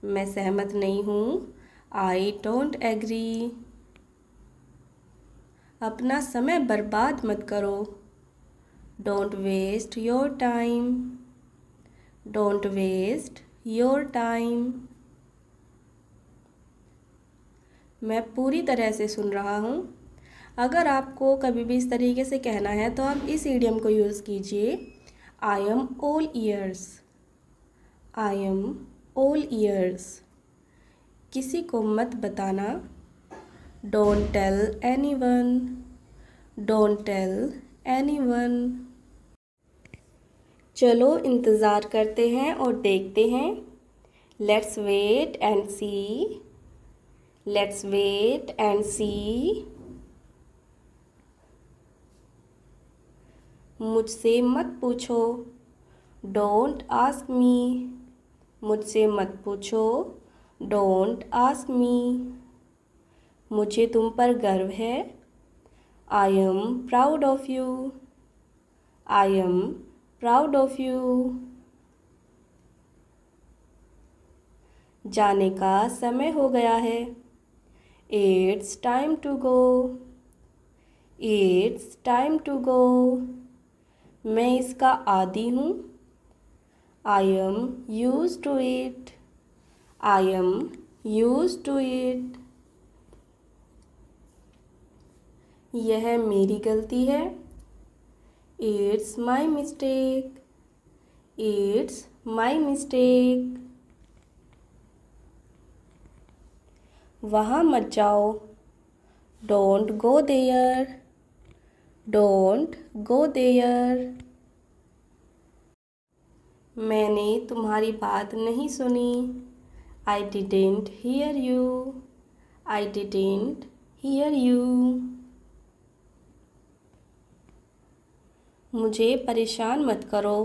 मैं सहमत नहीं हूँ। I don't agree. अपना समय बर्बाद मत करो। Don't waste your time. Don't waste your time. मैं पूरी तरह से सुन रहा हूँ। अगर आपको कभी भी इस तरीके से कहना है तो आप इस इडियम को यूज़ कीजिए। I am all ears. I am all ears. किसी को मत बताना। Don't tell anyone. Don't tell anyone. चलो इंतज़ार करते हैं और देखते हैं। Let's wait and see. Let's wait and see. मुझसे मत पूछो। Don't ask me. मुझसे मत पूछो। Don't ask me. मुझे तुम पर गर्व है। I am proud of you. I am proud of you. जाने का समय हो गया है। It's time to go. It's time to go. मैं इसका आदी हूँ। I am used to it. I am used to it. यह मेरी गलती है. It's my mistake. It's my mistake. वहाँ मत जाओ. Don't go there. Don't go there. मैंने तुम्हारी बात नहीं सुनी. I didn't hear you. I didn't hear you. मुझे परेशान मत करो.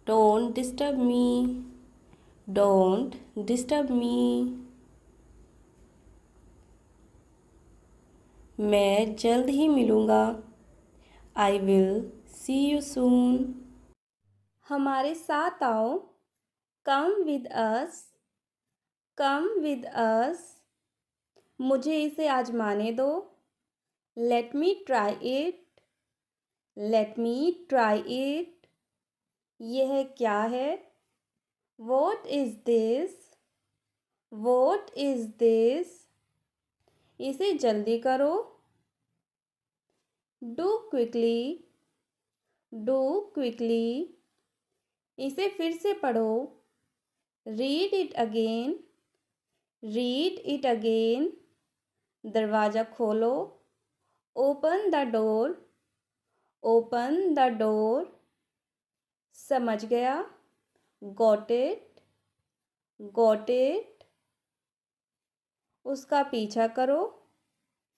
Don't disturb me. Don't disturb me. मैं जल्द ही मिलूँगा. I will see you soon. हमारे साथ आओ. Come with us. Come with us. मुझे इसे आजमाने दो. Let me try it. Let me try it. यह क्या है? What is this? What is this? इसे जल्दी करो. Do quickly. Do quickly. इसे फिर से पढ़ो. Read it again. Read it again. दरवाज़ा खोलो. Open the door. Open the door. समझ गया. Got it. Got it. उसका पीछा करो.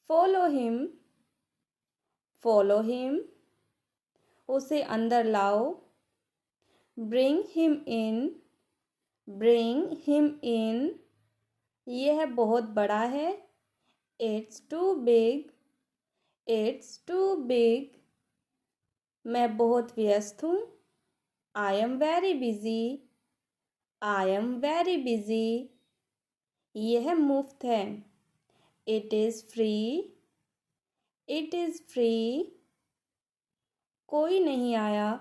Follow him. Follow him. उसे अंदर लाओ. Bring him in. Bring him in. यह बहुत बड़ा है. It's too big. It's too big. मैं बहुत व्यस्त हूँ. I am very busy. I am very busy. यह मुफ्त है. It is free. It is free. कोई नहीं आया.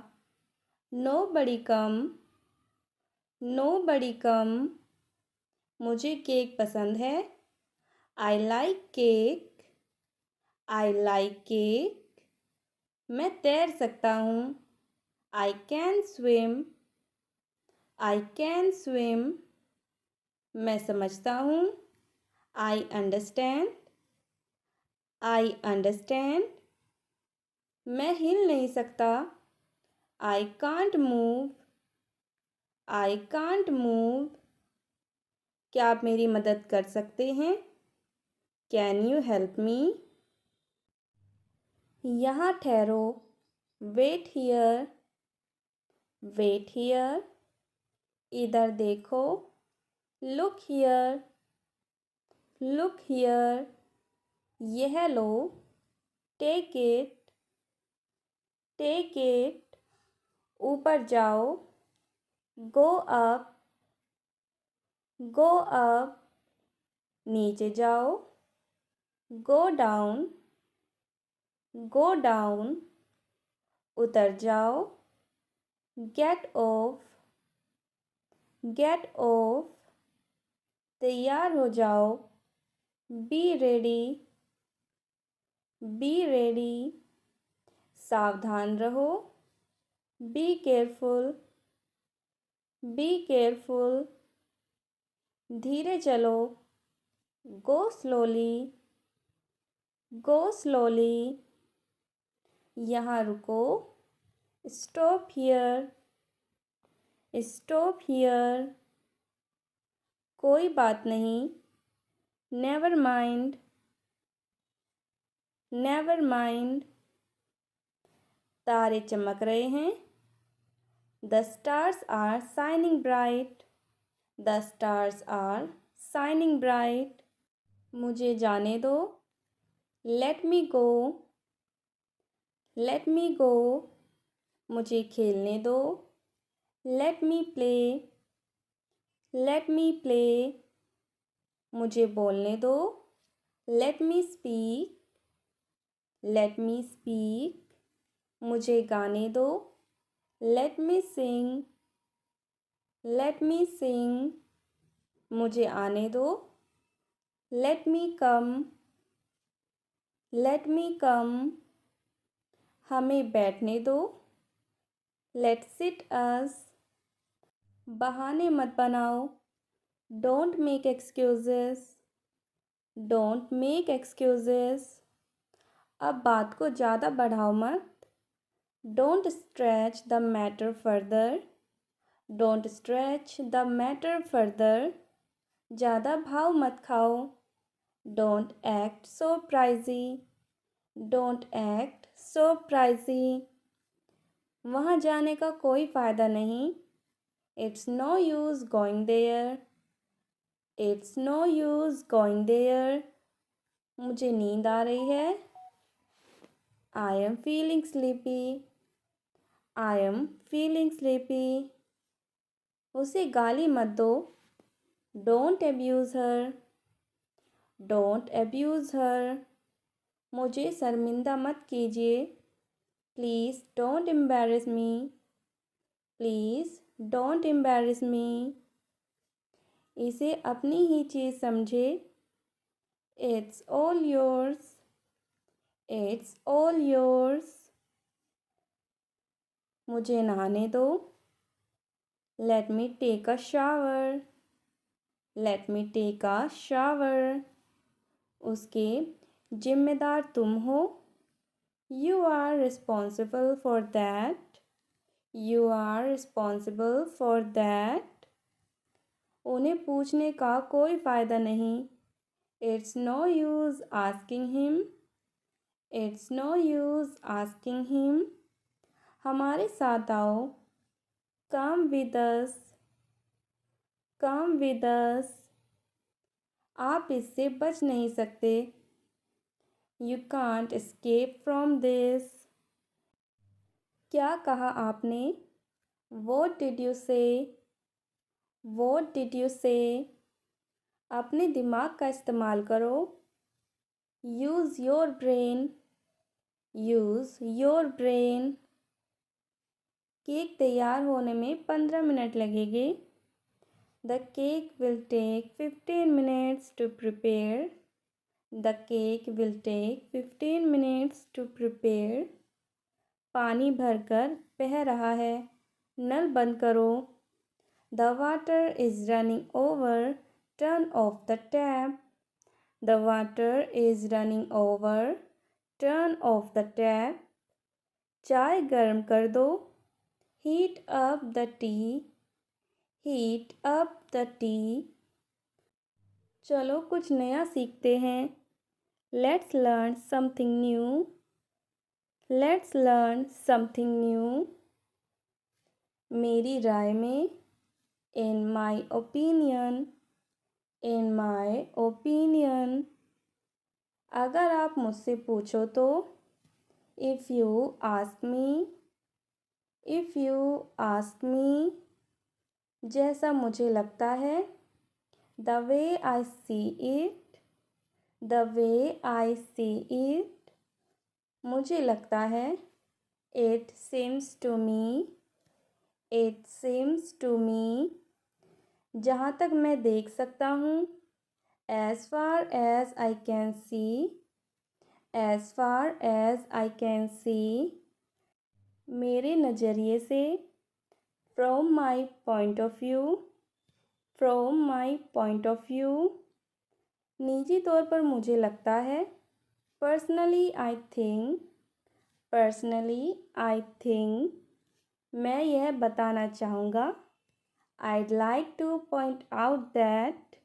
Nobody come. Nobody come. मुझे केक पसंद है. I like cake. I like cake. मैं तैर सकता हूँ. I can swim. I can swim. मैं समझता हूँ. I understand. I understand. मैं हिल नहीं सकता. I can't move. I can't move. क्या आप मेरी मदद कर सकते हैं? Can you help me? यहाँ ठहरो. Wait here. Wait here. इधर देखो. Look here. Look here. यह लो. Take it. Take it. ऊपर जाओ. Go up. Go up. नीचे जाओ. Go down. Go down. उतर जाओ. Get off. Get off. तैयार हो जाओ. Be ready. Be ready. सावधान रहो. Be careful. Be careful. धीरे चलो. Go slowly. Go slowly. यहाँ रुको. Stop here. Stop here. कोई बात नहीं. Never mind. Never mind. तारे चमक रहे हैं. The stars are shining bright. The stars are shining bright. मुझे जाने दो. Let me go. Let me go. मुझे खेलने दो. Let me play. Let me play. मुझे बोलने दो. Let me speak. Let me speak. मुझे गाने दो. Let me sing. Let me sing, मुझे आने दो। लेट मी कम, लेट मी कम, हमें बैठने दो। लेट सिट अस, बहाने मत बनाओ। Don't make excuses, don't make excuses, अब बात को ज़्यादा बढ़ाओ मत। Don't stretch the matter further, don't stretch the matter further, ज़्यादा भाव मत खाओ। Don't act so pricey, don't act so pricey, वहाँ जाने का कोई फ़ायदा नहीं। It's no use going there, it's no use going there, मुझे नींद आ रही है। I am feeling sleepy, I am feeling sleepy, उसे गाली मत दो। Don't abuse her, don't abuse her, मुझे शर्मिंदा मत कीजिए। Please don't embarrass me, please don't embarrass me, इसे अपनी ही चीज़ समझे। It's all yours, it's all yours, मुझे नहाने दो। Let me take a shower, let me take a shower, उसके जिम्मेदार तुम हो। You are responsible for that, you are responsible for that, उन्हें पूछने का कोई फ़ायदा नहीं। It's no use asking him, it's no use asking him, हमारे साथ आओ। Come with us, come with अस, आप इससे बच नहीं सकते। You can't escape from this, क्या कहा आपने। What did you say, what did you say, अपने दिमाग का इस्तेमाल करो। Use your brain, use your brain, cake तैयार होने में 15 मिनट लगेंगे। The cake will take 15 minutes to prepare, the cake will take 15 minutes to prepare, पानी भरकर बह रहा है, नल बंद करो। The water is running over, turn off the tap, the water is running over, turn off the tap, चाय गर्म कर दो। Heat up the T, heat up the T, चलो कुछ नया सीखते हैं। Let's learn something new, let's learn something new, मेरी राय में। इन my opinion, in my opinion, अगर आप मुझसे पूछो तो। If you ask me, if you ask me, जैसा मुझे लगता है। The way I see it, the way I see it, मुझे लगता है। It seems to me, it seems to me, जहाँ तक मैं देख सकता हूँ। As far as I can see, as far as I can see, मेरे नज़रिए से। From my point of view, from my point of view, निजी तौर पर मुझे लगता है। Personally I think, personally I think, मैं यह बताना चाहूँगा। आइड like two point out that,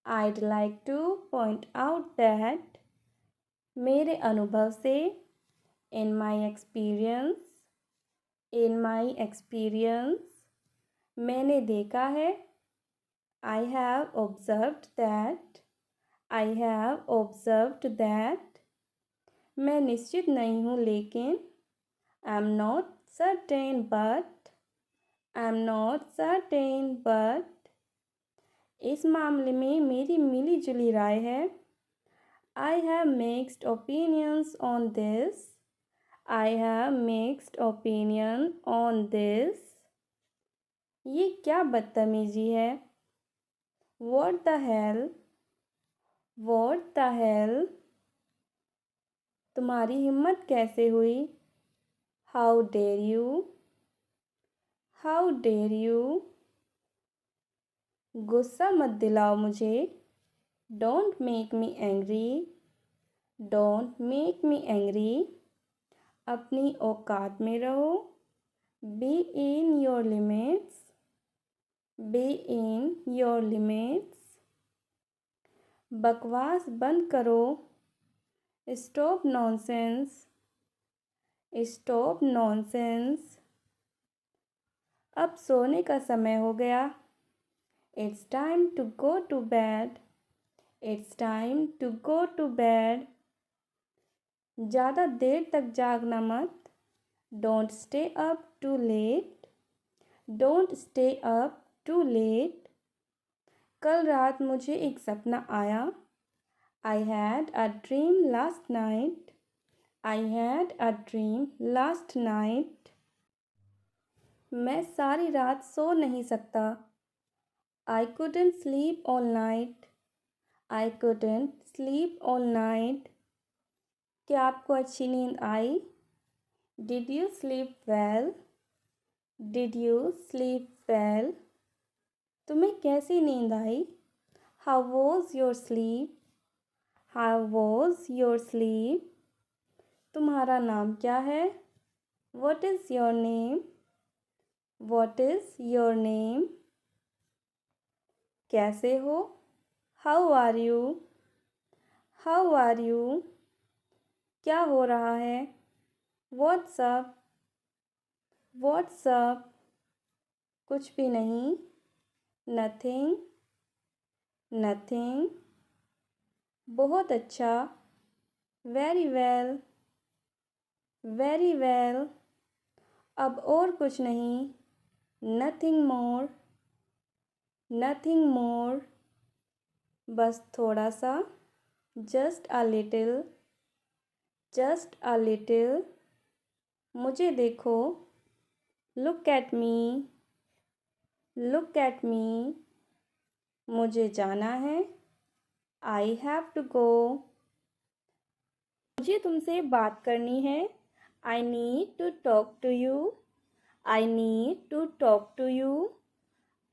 eyed like two point out that, मेरे अनुभव से। इन my experience, in my experience, मैंने देखा है। I have observed that, I have observed that, मैं निश्चित नहीं हूँ लेकिन। आई am not certain but, I am not certain but, इस मामले में मेरी मिली जुली राय है। I have mixed opinions on this, I have mixed opinion on this, ये क्या बदतमीजी है? What the hell? What the hell? तुम्हारी हिम्मत कैसे हुई? How dare you? How dare you? गुस्सा मत दिलाओ मुझे। Don't make me angry. Don't make me angry. अपनी औकात में रहो। Be in your limits. Be in your limits. बकवास बंद करो। Stop nonsense. Stop nonsense. अब सोने का समय हो गया। It's time to go to bed. It's time to go to bed. ज़्यादा देर तक जागना मत। Don't stay up too late. Don't stay up too late. कल रात मुझे एक सपना आया। I had a dream last night. I had a dream last night. मैं सारी रात सो नहीं सकता। I couldn't sleep all night. I couldn't sleep all night. क्या आपको अच्छी नींद आई? Did you sleep well? Did you sleep well? तुम्हें कैसी नींद आई? How was your sleep? How was your sleep? तुम्हारा नाम क्या है? What is your name? What is your name? कैसे हो? How are you? How are you? क्या हो रहा है? What's up? What's up? कुछ भी नहीं। Nothing. Nothing. बहुत अच्छा। Very well. Very well. अब और कुछ नहीं। Nothing more. Nothing more. बस थोड़ा सा। Just a little. Just a little. मुझे देखो। Look at me. Look at me. मुझे जाना है। I have to go. मुझे तुमसे बात करनी है। I need to talk to you. I need to talk to you.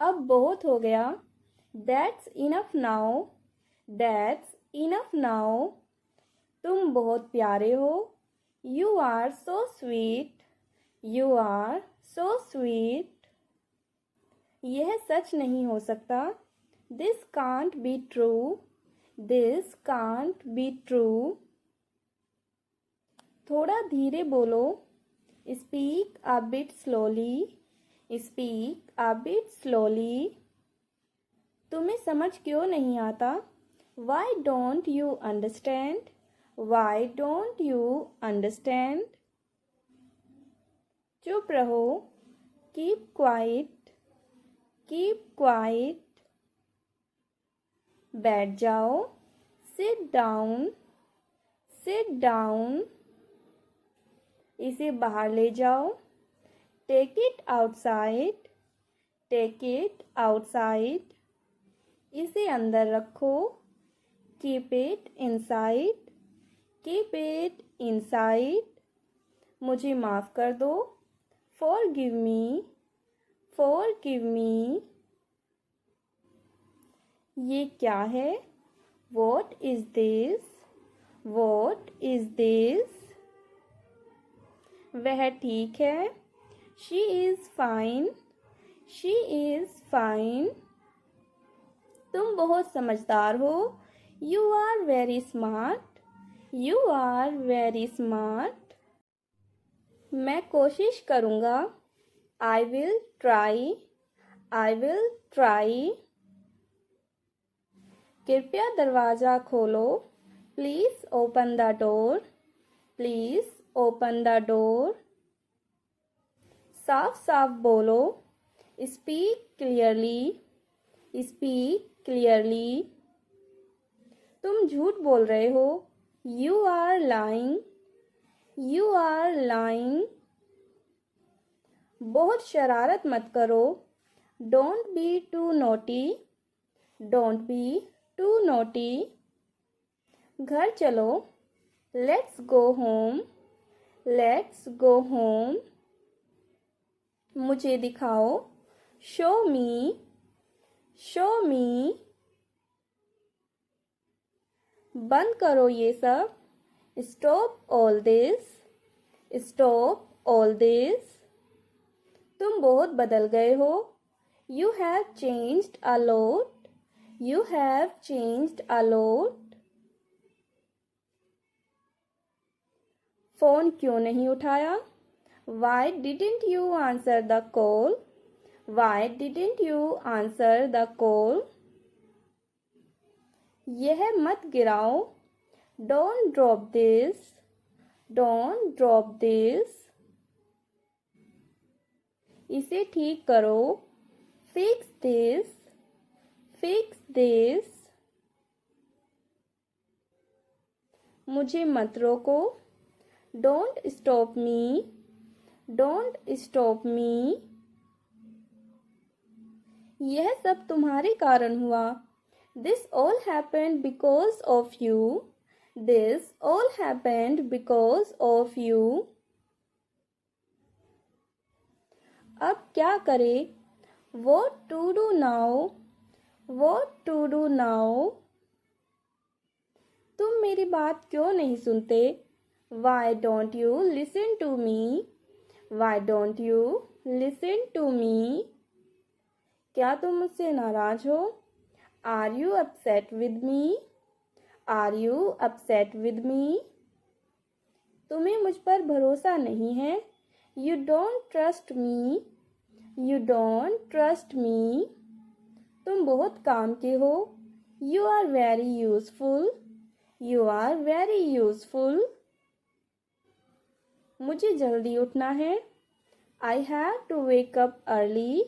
अब बहुत हो गया। That's enough now. That's enough now. तुम बहुत प्यारे हो। You are so sweet. You are so sweet. यह सच नहीं हो सकता। This can't be true. This can't be true. थोड़ा धीरे बोलो। Speak a bit slowly. Speak a bit slowly. तुम्हें समझ क्यों नहीं आता? Why don't you understand? Why don't you understand? चुप रहो। Keep quiet. Keep quiet. बैठ जाओ। Sit down. Sit down. इसे बाहर ले जाओ। Take it outside. Take it outside. इसे अंदर रखो। Keep it inside. Keep it inside. मुझे माफ़ कर दो। Forgive me. Forgive me. ये क्या है? What is this? What is this? वह ठीक है। She is fine. She is fine. तुम बहुत समझदार हो। You are very smart. You are very smart. मैं कोशिश करूँगा। I will try. I will try. कृपया दरवाज़ा खोलो। Please open the door. Please open the door. साफ साफ बोलो। Speak clearly. Speak clearly. तुम झूठ बोल रहे हो। You are lying. You are lying. बहुत शरारत मत करो। Don't be too naughty. Don't be too naughty. घर चलो. Let's go home. Let's go home. मुझे दिखाओ. Show me. Show me. बंद करो ये सब. Stop all this. Stop all this. तुम बहुत बदल गए हो. You have changed a lot. You have changed a lot. Phone क्यों नहीं उठाया? Why didn't you answer the call? Why didn't you answer the call? यह मत गिराओ. Don't drop this. Don't drop this. इसे ठीक करो. Fix this. Fix this. मुझे मत रोको. Don't stop me. Don't stop me. यह सब तुम्हारे कारण हुआ. This all happened because of you. This all happened because of you. अब क्या करें? What to do now? What to do now? तुम मेरी बात क्यों नहीं सुनते? Why don't you listen to me? Why don't you listen to me? क्या तुम मुझसे नाराज हो? Are you upset with me? Are you upset with me? तुम्हें मुझ पर भरोसा नहीं है. You don't trust me. You don't trust me. तुम बहुत काम के हो. You are very useful. You are very useful. मुझे जल्दी उठना है. I have to wake up early.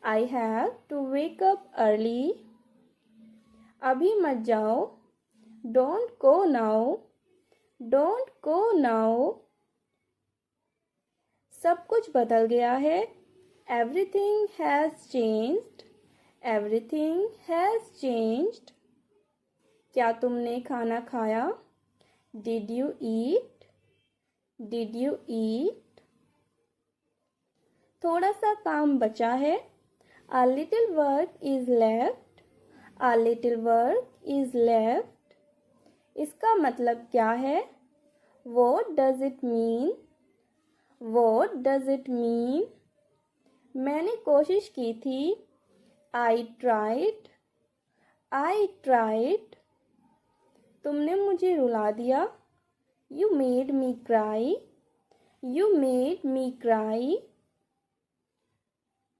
I have to wake up early. अभी मत जाओ. Don't go now. Don't go now. सब कुछ बदल गया है. Everything has changed. Everything has changed. क्या तुमने खाना खाया? Did you eat? Did you eat? थोड़ा सा काम बचा है. A little work is left. A little work is left. इसका मतलब क्या है? What does it mean? What does it mean? मैंने कोशिश की थी. I tried. I tried. तुमने मुझे रुला दिया. You made me cry. You made me cry.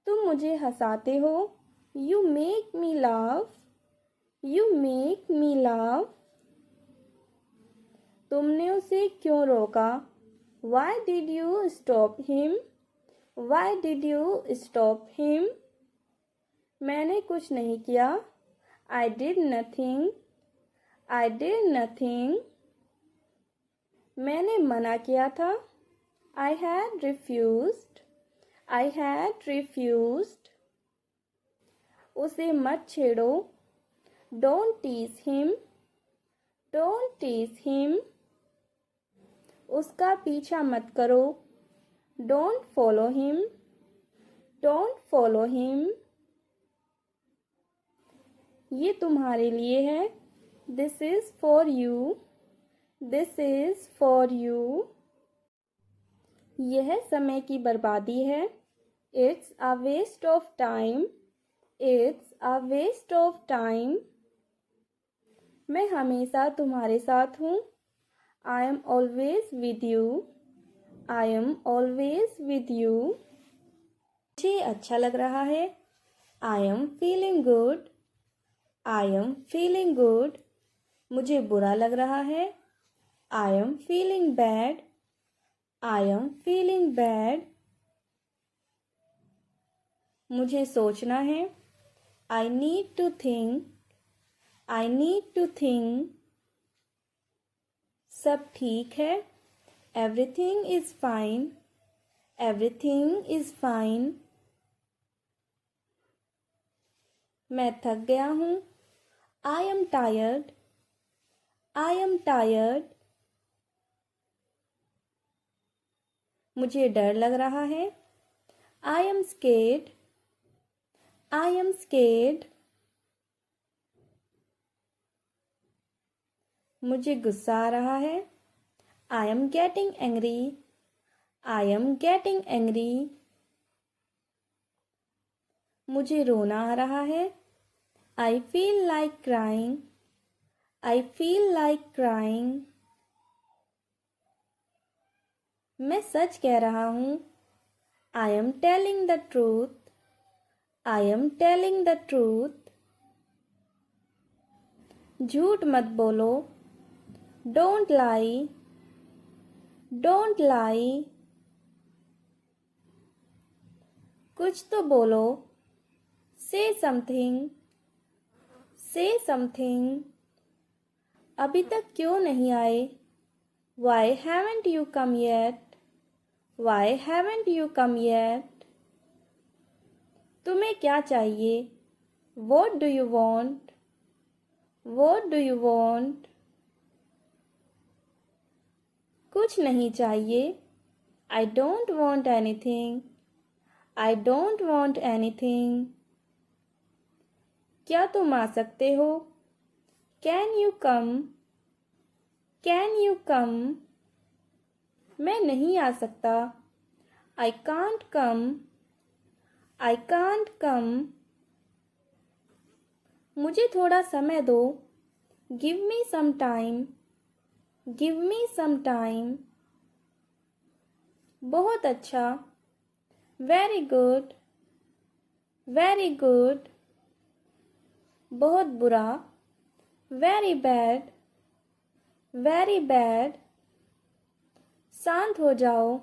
तुम मुझे हंसाते हो. You make me laugh. You make me laugh. तुमने उसे क्यों रोका? Why did you stop him? Why did you stop him? मैंने कुछ नहीं किया. I did nothing. I did nothing. मैंने मना किया था. I had refused. I had refused. उसे मत छेड़ो. Don't tease him. Don't tease him. उसका पीछा मत करो. Don't follow him. Don't follow him. ये तुम्हारे लिए है. This is for you. This is for you. यह समय की बर्बादी है. It's a waste of time. It's a waste of time. मैं हमेशा तुम्हारे साथ हूँ. I am always with you. I am always with you. मुझे अच्छा लग रहा है. I am feeling good. I am feeling good. मुझे बुरा लग रहा है. I am feeling bad. I am feeling bad. मुझे सोचना है. I need to think. I need to think. सब ठीक है. Everything is fine. Everything is fine. मैं थक गया हूँ। I am tired. I am tired. मुझे डर लग रहा है। I am scared. I am scared. मुझे गुस्सा आ रहा है। I am getting angry. I am getting angry. मुझे रोना आ रहा है। I feel like crying. I feel like crying. मैं सच कह रहा हूँ। I am telling the truth. I am telling the truth. झूठ मत बोलो। Don't lie. Don't lie. कुछ तो बोलो। Say something. Say something. अभी तक क्यों नहीं आए? Why haven't you come yet? Why haven't you come yet? तुम्हें क्या चाहिए? What do you want? What do you want? कुछ नहीं चाहिए। I don't want anything. I don't want anything. क्या तुम आ सकते हो? Can you come? Can you come? मैं नहीं आ सकता। I can't come. I can't come. मुझे थोड़ा समय दो। Give me some time. Give me some time. बहुत अच्छा। Very good. Very good. बहुत बुरा। Very bad. Very bad. शांत हो जाओ।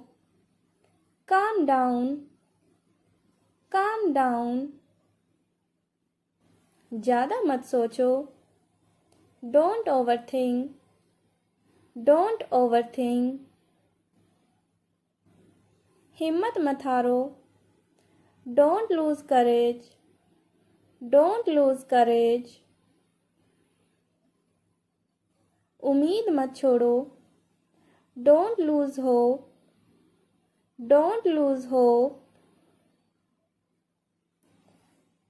Calm down. Calm down. ज़्यादा मत सोचो। Don't overthink. Don't overthink. हिम्मत मत हारो। Don't lose courage. Don't lose courage. उम्मीद मत छोड़ो। Don't lose hope. Don't lose hope.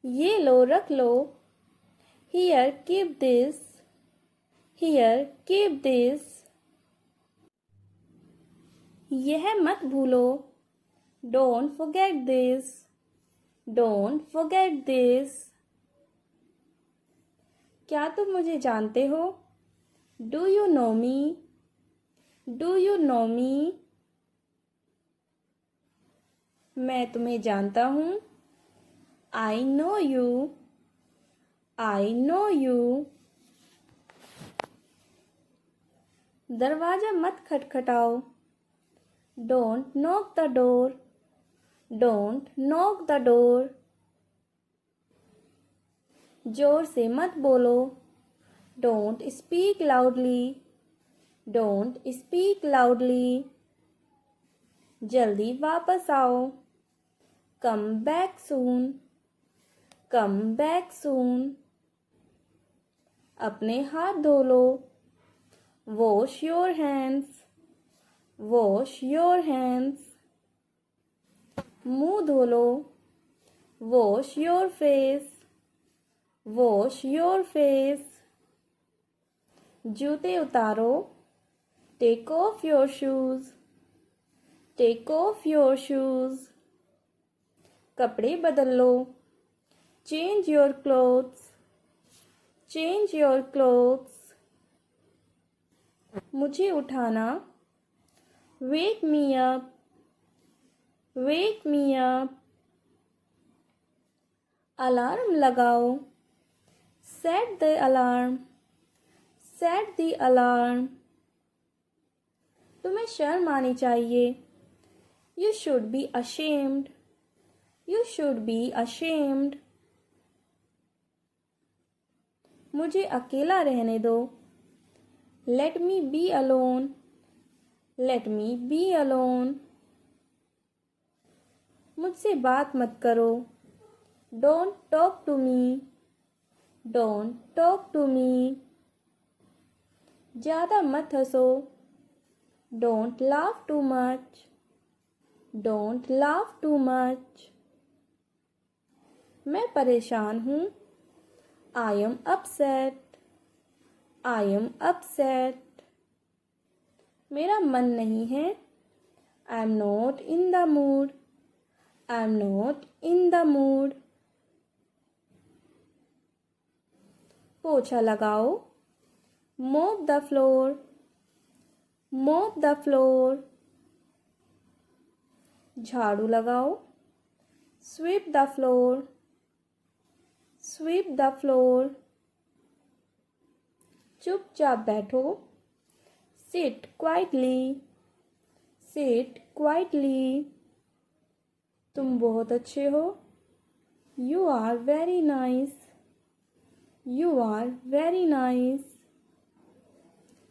ये लो रख लो। Here, keep this. Here, keep this. यह मत भूलो। Don't forget this. Don't forget this. क्या तुम मुझे जानते हो? Do you know me? Do you know me? मैं तुम्हें जानता हूँ। I know you. I know you. दरवाजा मत खटखटाओ। Don't knock the door. Don't knock the door. जोर से मत बोलो। Don't speak loudly. Don't speak loudly. जल्दी वापस आओ। Come back soon. Come back soon. अपने हाथ धो लो। Wash your hands. Wash your hands. मुंह धो लो। Wash your face. Wash your face. जूते उतारो। Take off your shoes. Take off your shoes. कपड़े बदल लो। Change your clothes. Change your clothes. मुझे उठाना। Wake me up. Wake me up. Alarm लगाओ। Set the alarm. Set the alarm. तुम्हें शर्म आनी चाहिए। You should be ashamed. You should be ashamed. मुझे अकेला रहने दो। Let me be alone. Let me be alone. मुझसे बात मत करो। Don't talk to me. Don't talk to me. ज़्यादा मत हंसो। Don't laugh too much. Don't laugh too much. मैं परेशान हूँ। I am upset. I am upset. मेरा मन नहीं है। I am not in the mood. I am not in the mood. पोछा लगाओ। Mop the floor. Mop the floor. झाड़ू लगाओ। Sweep the floor. Sweep the floor. चुपचाप बैठो। Sit quietly. Sit quietly. तुम बहुत अच्छे हो। You are very nice. You are very nice.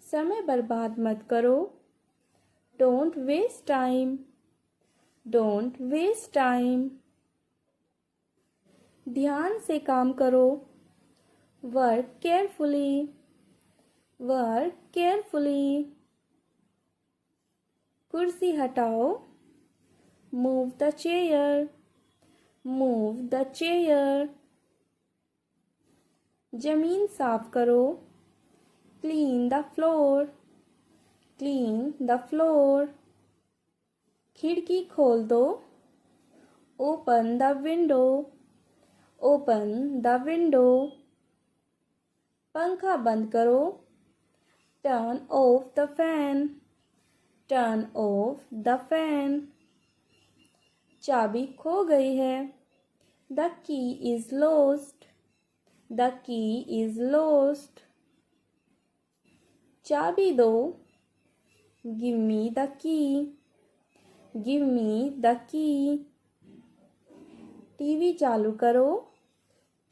समय बर्बाद मत करो। Don't waste time. Don't waste time. ध्यान से काम करो। Work carefully. Work carefully. कुर्सी हटाओ। Move the chair. Move the chair. जमीन साफ करो। Clean the floor. Clean the floor. खिड़की खोल दो। Open the window. Open the window. पंखा बंद करो। Turn off the fan. Turn off the fan. चाबी खो गई है। The key is lost. The key is lost. चाबी दो। Give me the key. Give me the key. TV चालू करो।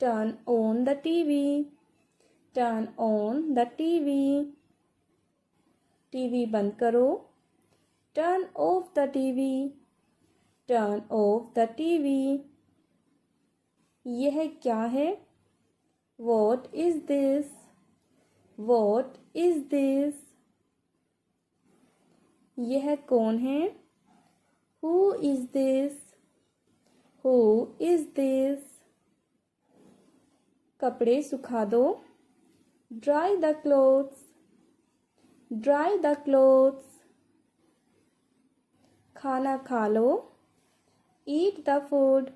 Turn on the TV. Turn on the TV. TV बंद करो। Turn off the TV. Turn off the TV. यह क्या है? What is this? What is this? यह कौन है? Who is this? Who is this? कपड़े सुखा दो। Dry the clothes. Dry the clothes. खाना खा लो। Eat the food.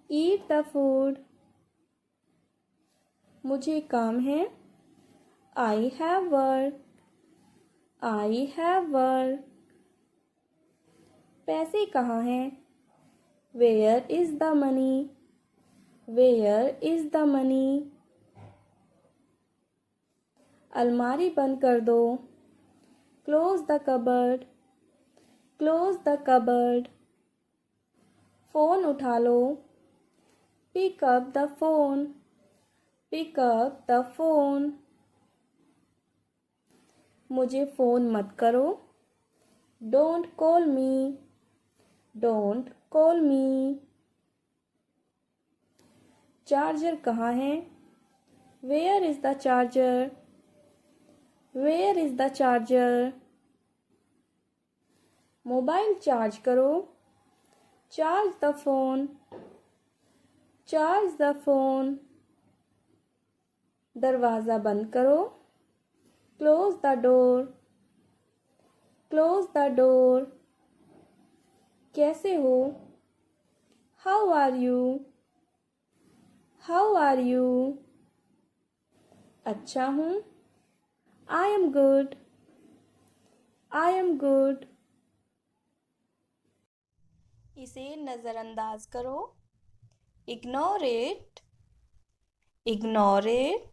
Eat the food. मुझे काम है। I have work. I have work. पैसे कहाँ हैं? Where is the money? Where is the money? अलमारी बंद कर दो। Close the cupboard. Close the cupboard. Phone उठा लो। Pick up the phone. Pick up the phone. मुझे फ़ोन मत करो। Don't call me. Don't call me. Charger कहाँ है? Where is the charger? Where is the charger? Mobile charge करो। Charge the phone. Charge the phone. दरवाज़ा बंद करो। Close the door. Close the door. कैसे हो? How are you? How are you? अच्छा हूँ। I am good. I am good. इसे नज़रअंदाज करो। Ignore it. Ignore it.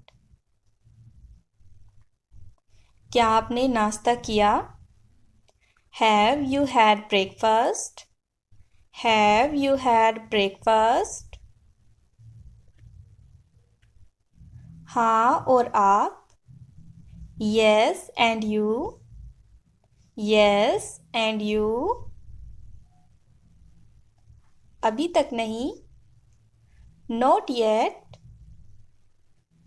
क्या आपने नाश्ता किया? Have you had breakfast? Have you had breakfast? हाँ और आप? Yes and you? Yes and you? अभी तक नहीं। Not yet.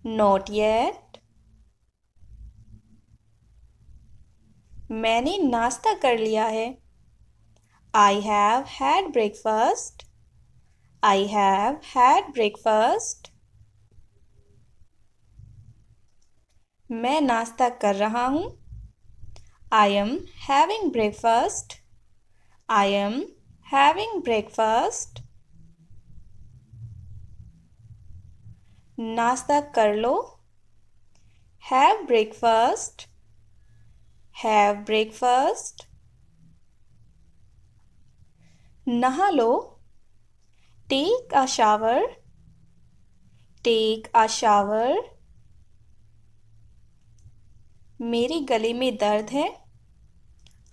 Not yet. मैंने नाश्ता कर लिया है। I have had breakfast. I have had breakfast. मैं नाश्ता कर रहा हूँ। I am having breakfast. I am having breakfast. नाश्ता कर लो। Have breakfast. Have breakfast. नहा लो। Take a shower. Take a shower. मेरे गले में दर्द है।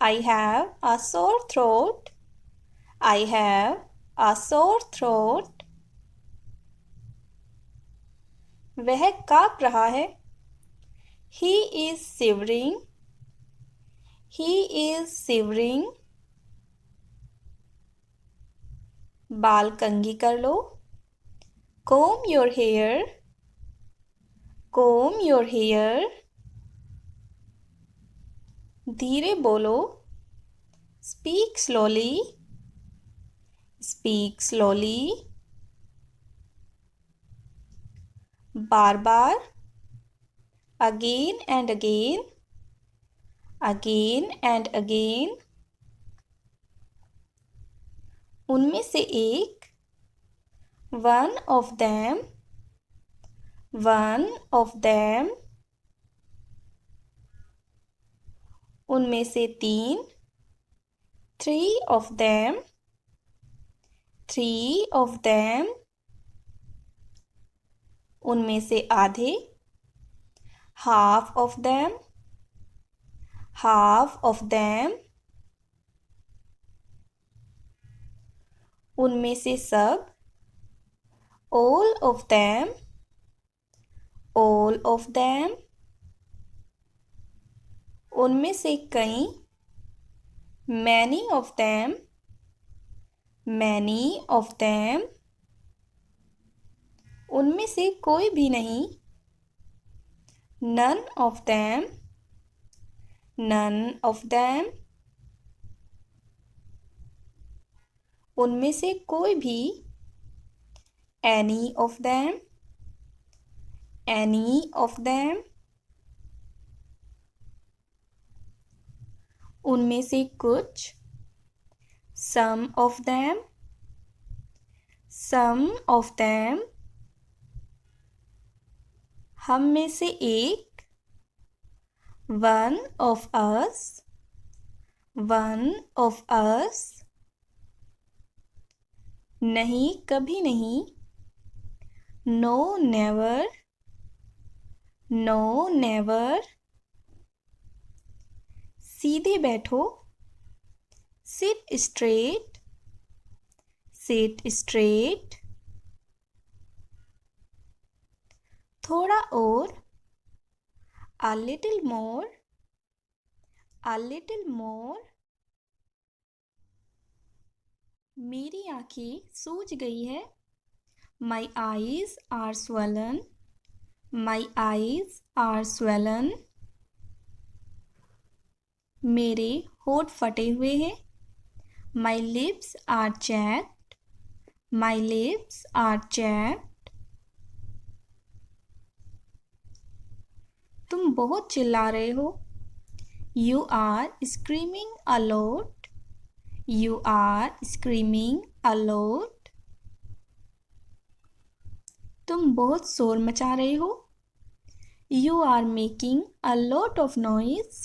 I have a sore throat. I have a sore throat. वह काँप रहा है। He is shivering. He is shivering. बाल कंघी कर लो। Comb your hair. Comb your hair. धीरे बोलो। Speak slowly. Speak slowly. Bar bar. Again and again. Again and again. उनमें से एक। One of them. One of them. उनमें से तीन। Three of them. Three of them. उनमें से आधे। Half of them. Half of them. उनमें से सब। All of them. All of them. उनमें से कई। Many of them. Many of them. उनमें से कोई भी नहीं। None of them. None of them. उनमें से कोई भी। Any of them. Any of them. उनमें से कुछ। Some of them. Some of them. हम में से एक। One of us. One of us. नहीं कभी नहीं। No never. No never. सीधे बैठो। Sit straight. Sit straight. थोड़ा और। A little more. A little more. मेरी आँखें सूज गई है। My eyes are swollen. My eyes are swollen. मेरे होठ फटे हुए हैं। My lips are chapped. My lips are chapped. तुम बहुत चिल्ला रहे हो। You are screaming a lot. You are screaming a lot. तुम बहुत शोर मचा रहे हो। You are making a lot of noise.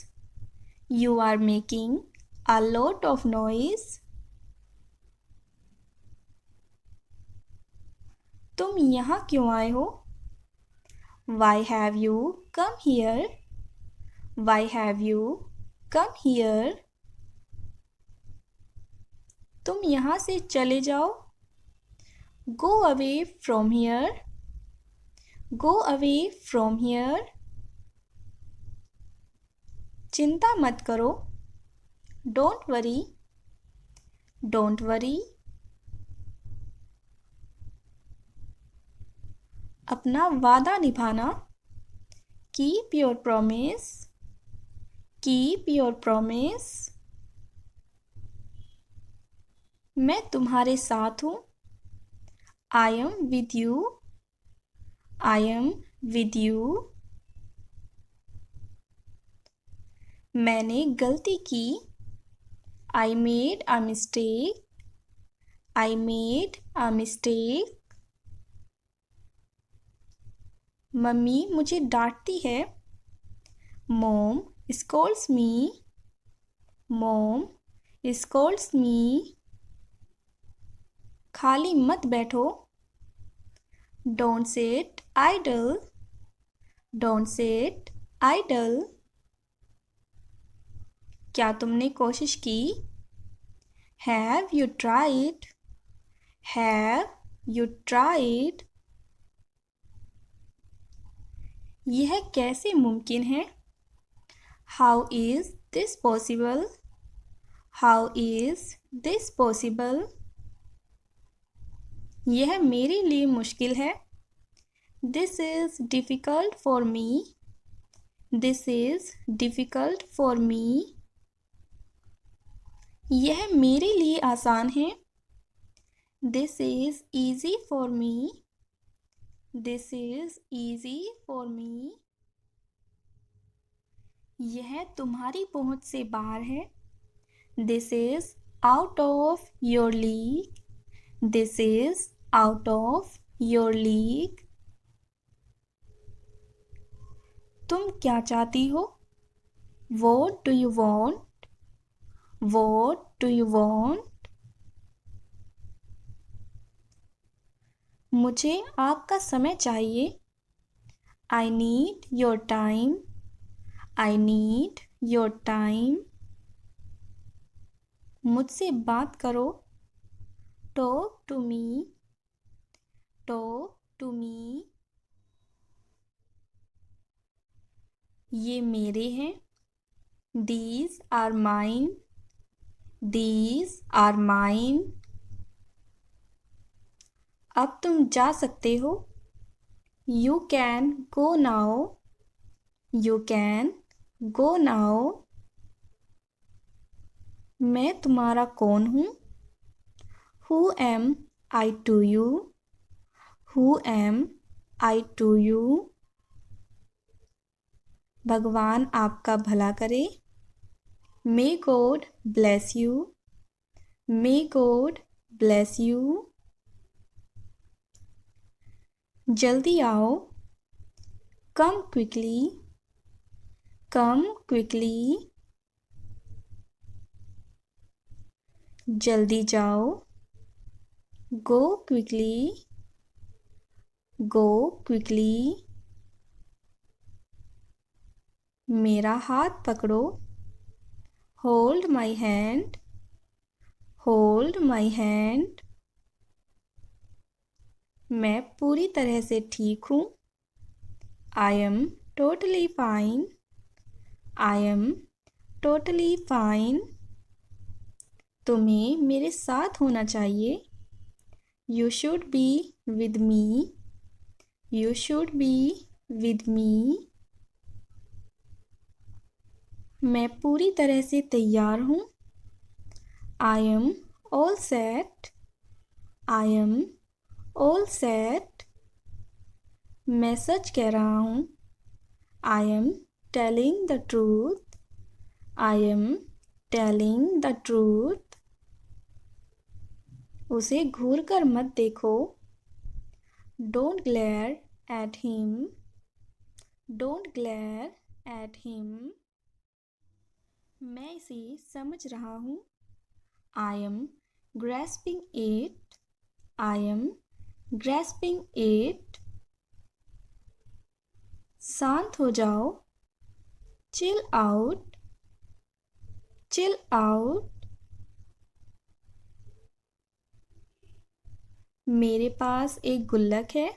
You are making a lot of noise. तुम यहाँ क्यों आए हो? Why have you come here? Why have you come here? तुम यहाँ से चले जाओ। Go away from here. Go away from here. चिंता मत करो। Don't worry. Don't worry. अपना वादा निभाना। Keep your promise. Keep your promise. मैं तुम्हारे साथ हूँ। I am with you. I am with you. मैंने गलती की। I made a mistake. I made a mistake. Mummy मुझे डांटती है। मॉम स्कोल्ड्स मी। मॉम स्कोल्ड्स मी। खाली मत बैठो। Don't sit idle. Don't sit idle. क्या तुमने कोशिश की? Have you tried? Have you tried? यह कैसे मुमकिन है? How is this possible? How is this possible? यह मेरे लिए मुश्किल है। This is difficult for me. This is difficult for me. यह मेरे लिए आसान है। This is easy for me. This is easy for me. यह तुम्हारी पहुंच से बाहर है। This is out of your league. This is out of your league. तुम क्या चाहती हो? What do you want? What do you want? मुझे आपका समय चाहिए। आई need your time. I need your time. मुझसे बात करो। Talk to me. Talk to me. ये मेरे हैं। These are mine. These are mine. अब तुम जा सकते हो। You can go now. You can go now. मैं तुम्हारा कौन हूँ? Who am I to you? Who am I to you? भगवान आपका भला करे। May God bless you. May God bless you. जल्दी आओ। Come quickly. Come quickly. जल्दी जाओ। Go quickly. Go quickly. मेरा हाथ पकड़ो। Hold my hand. Hold my hand. मैं पूरी तरह से ठीक हूँ। I am totally fine. I am totally fine. तुम्हें मेरे साथ होना चाहिए। You should be with me. You should be with me. मैं पूरी तरह से तैयार हूँ। I am all set. I am all set. मैं सच कह रहा हूँ। I am telling the truth. I am telling the truth. उसे घूर कर मत देखो। Don't glare at him. Don't glare at him. मैं इसे समझ रहा हूँ। I am grasping it. I am grasping it. शांत हो जाओ। Chill out. Chill out. मेरे पास एक गुल्लक है।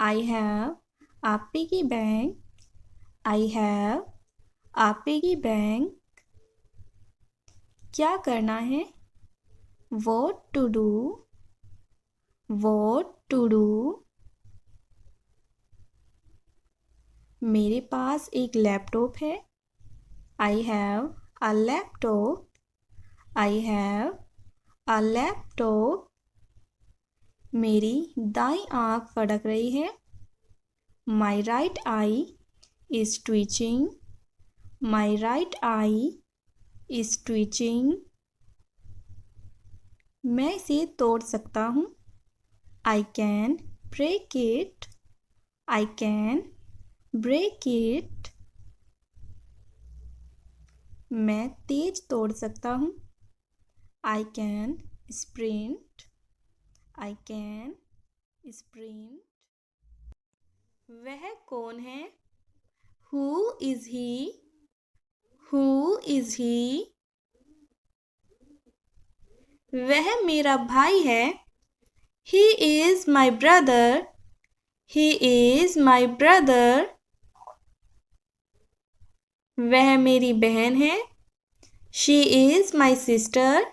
I have a piggy bank. I have a piggy bank. क्या करना है? What to do? What to do? मेरे पास एक लैपटॉप है। I have a laptop. I have a laptop. मेरी दाईं आँख फड़क रही है। My right eye is twitching. My right eye is twitching. मैं इसे तोड़ सकता हूँ। I can break it. I can break it. मैं तेज तोड़ सकता हूँ। I can sprint. I can sprint. वह कौन है? Who is he? Who is he? वह मेरा भाई है। He is my brother. He is my brother. वह मेरी बहन है। She is my sister.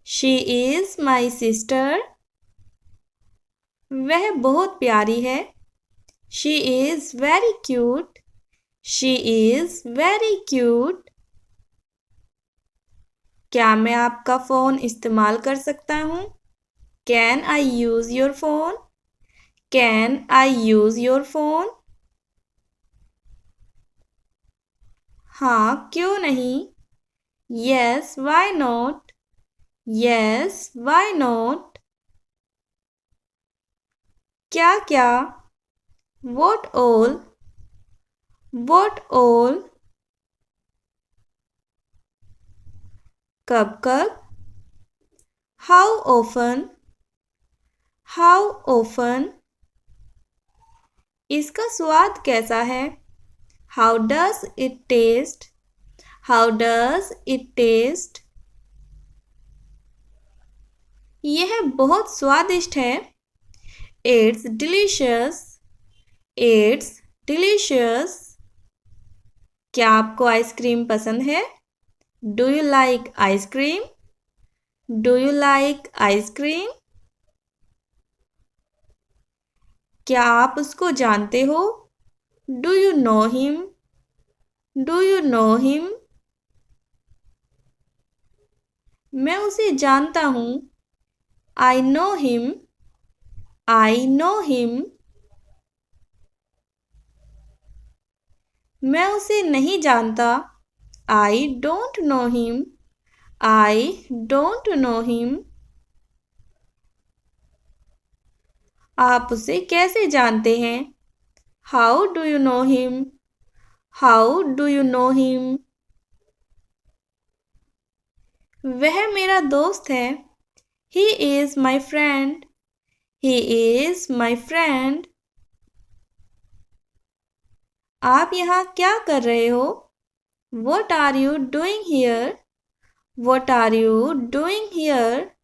She is my sister. वह बहुत प्यारी है। She is very cute. She is very cute. क्या मैं आपका फ़ोन इस्तेमाल कर सकता हूँ? Can I use your phone? Can I use your phone? हाँ, क्यों नहीं? Yes, why not? Yes, why not? क्या क्या? What all? What all? कब कब? How often? How often? इसका स्वाद कैसा है? How does it taste? How does it taste? यह बहुत स्वादिष्ट है। It's delicious. It's delicious. क्या आपको आइसक्रीम पसंद है? Do you like ice cream? Do you like ice cream? क्या आप उसको जानते हो? Do you know him? Do you know him? मैं उसे जानता हूँ। I know him. I know him. मैं उसे नहीं जानता। I don't know him. I don't know him. आप उसे कैसे जानते हैं? How do you know him? How do you know him? वह मेरा दोस्त है। He is my friend. He is my friend. आप यहाँ क्या कर रहे हो? What are you doing here? What are you doing here?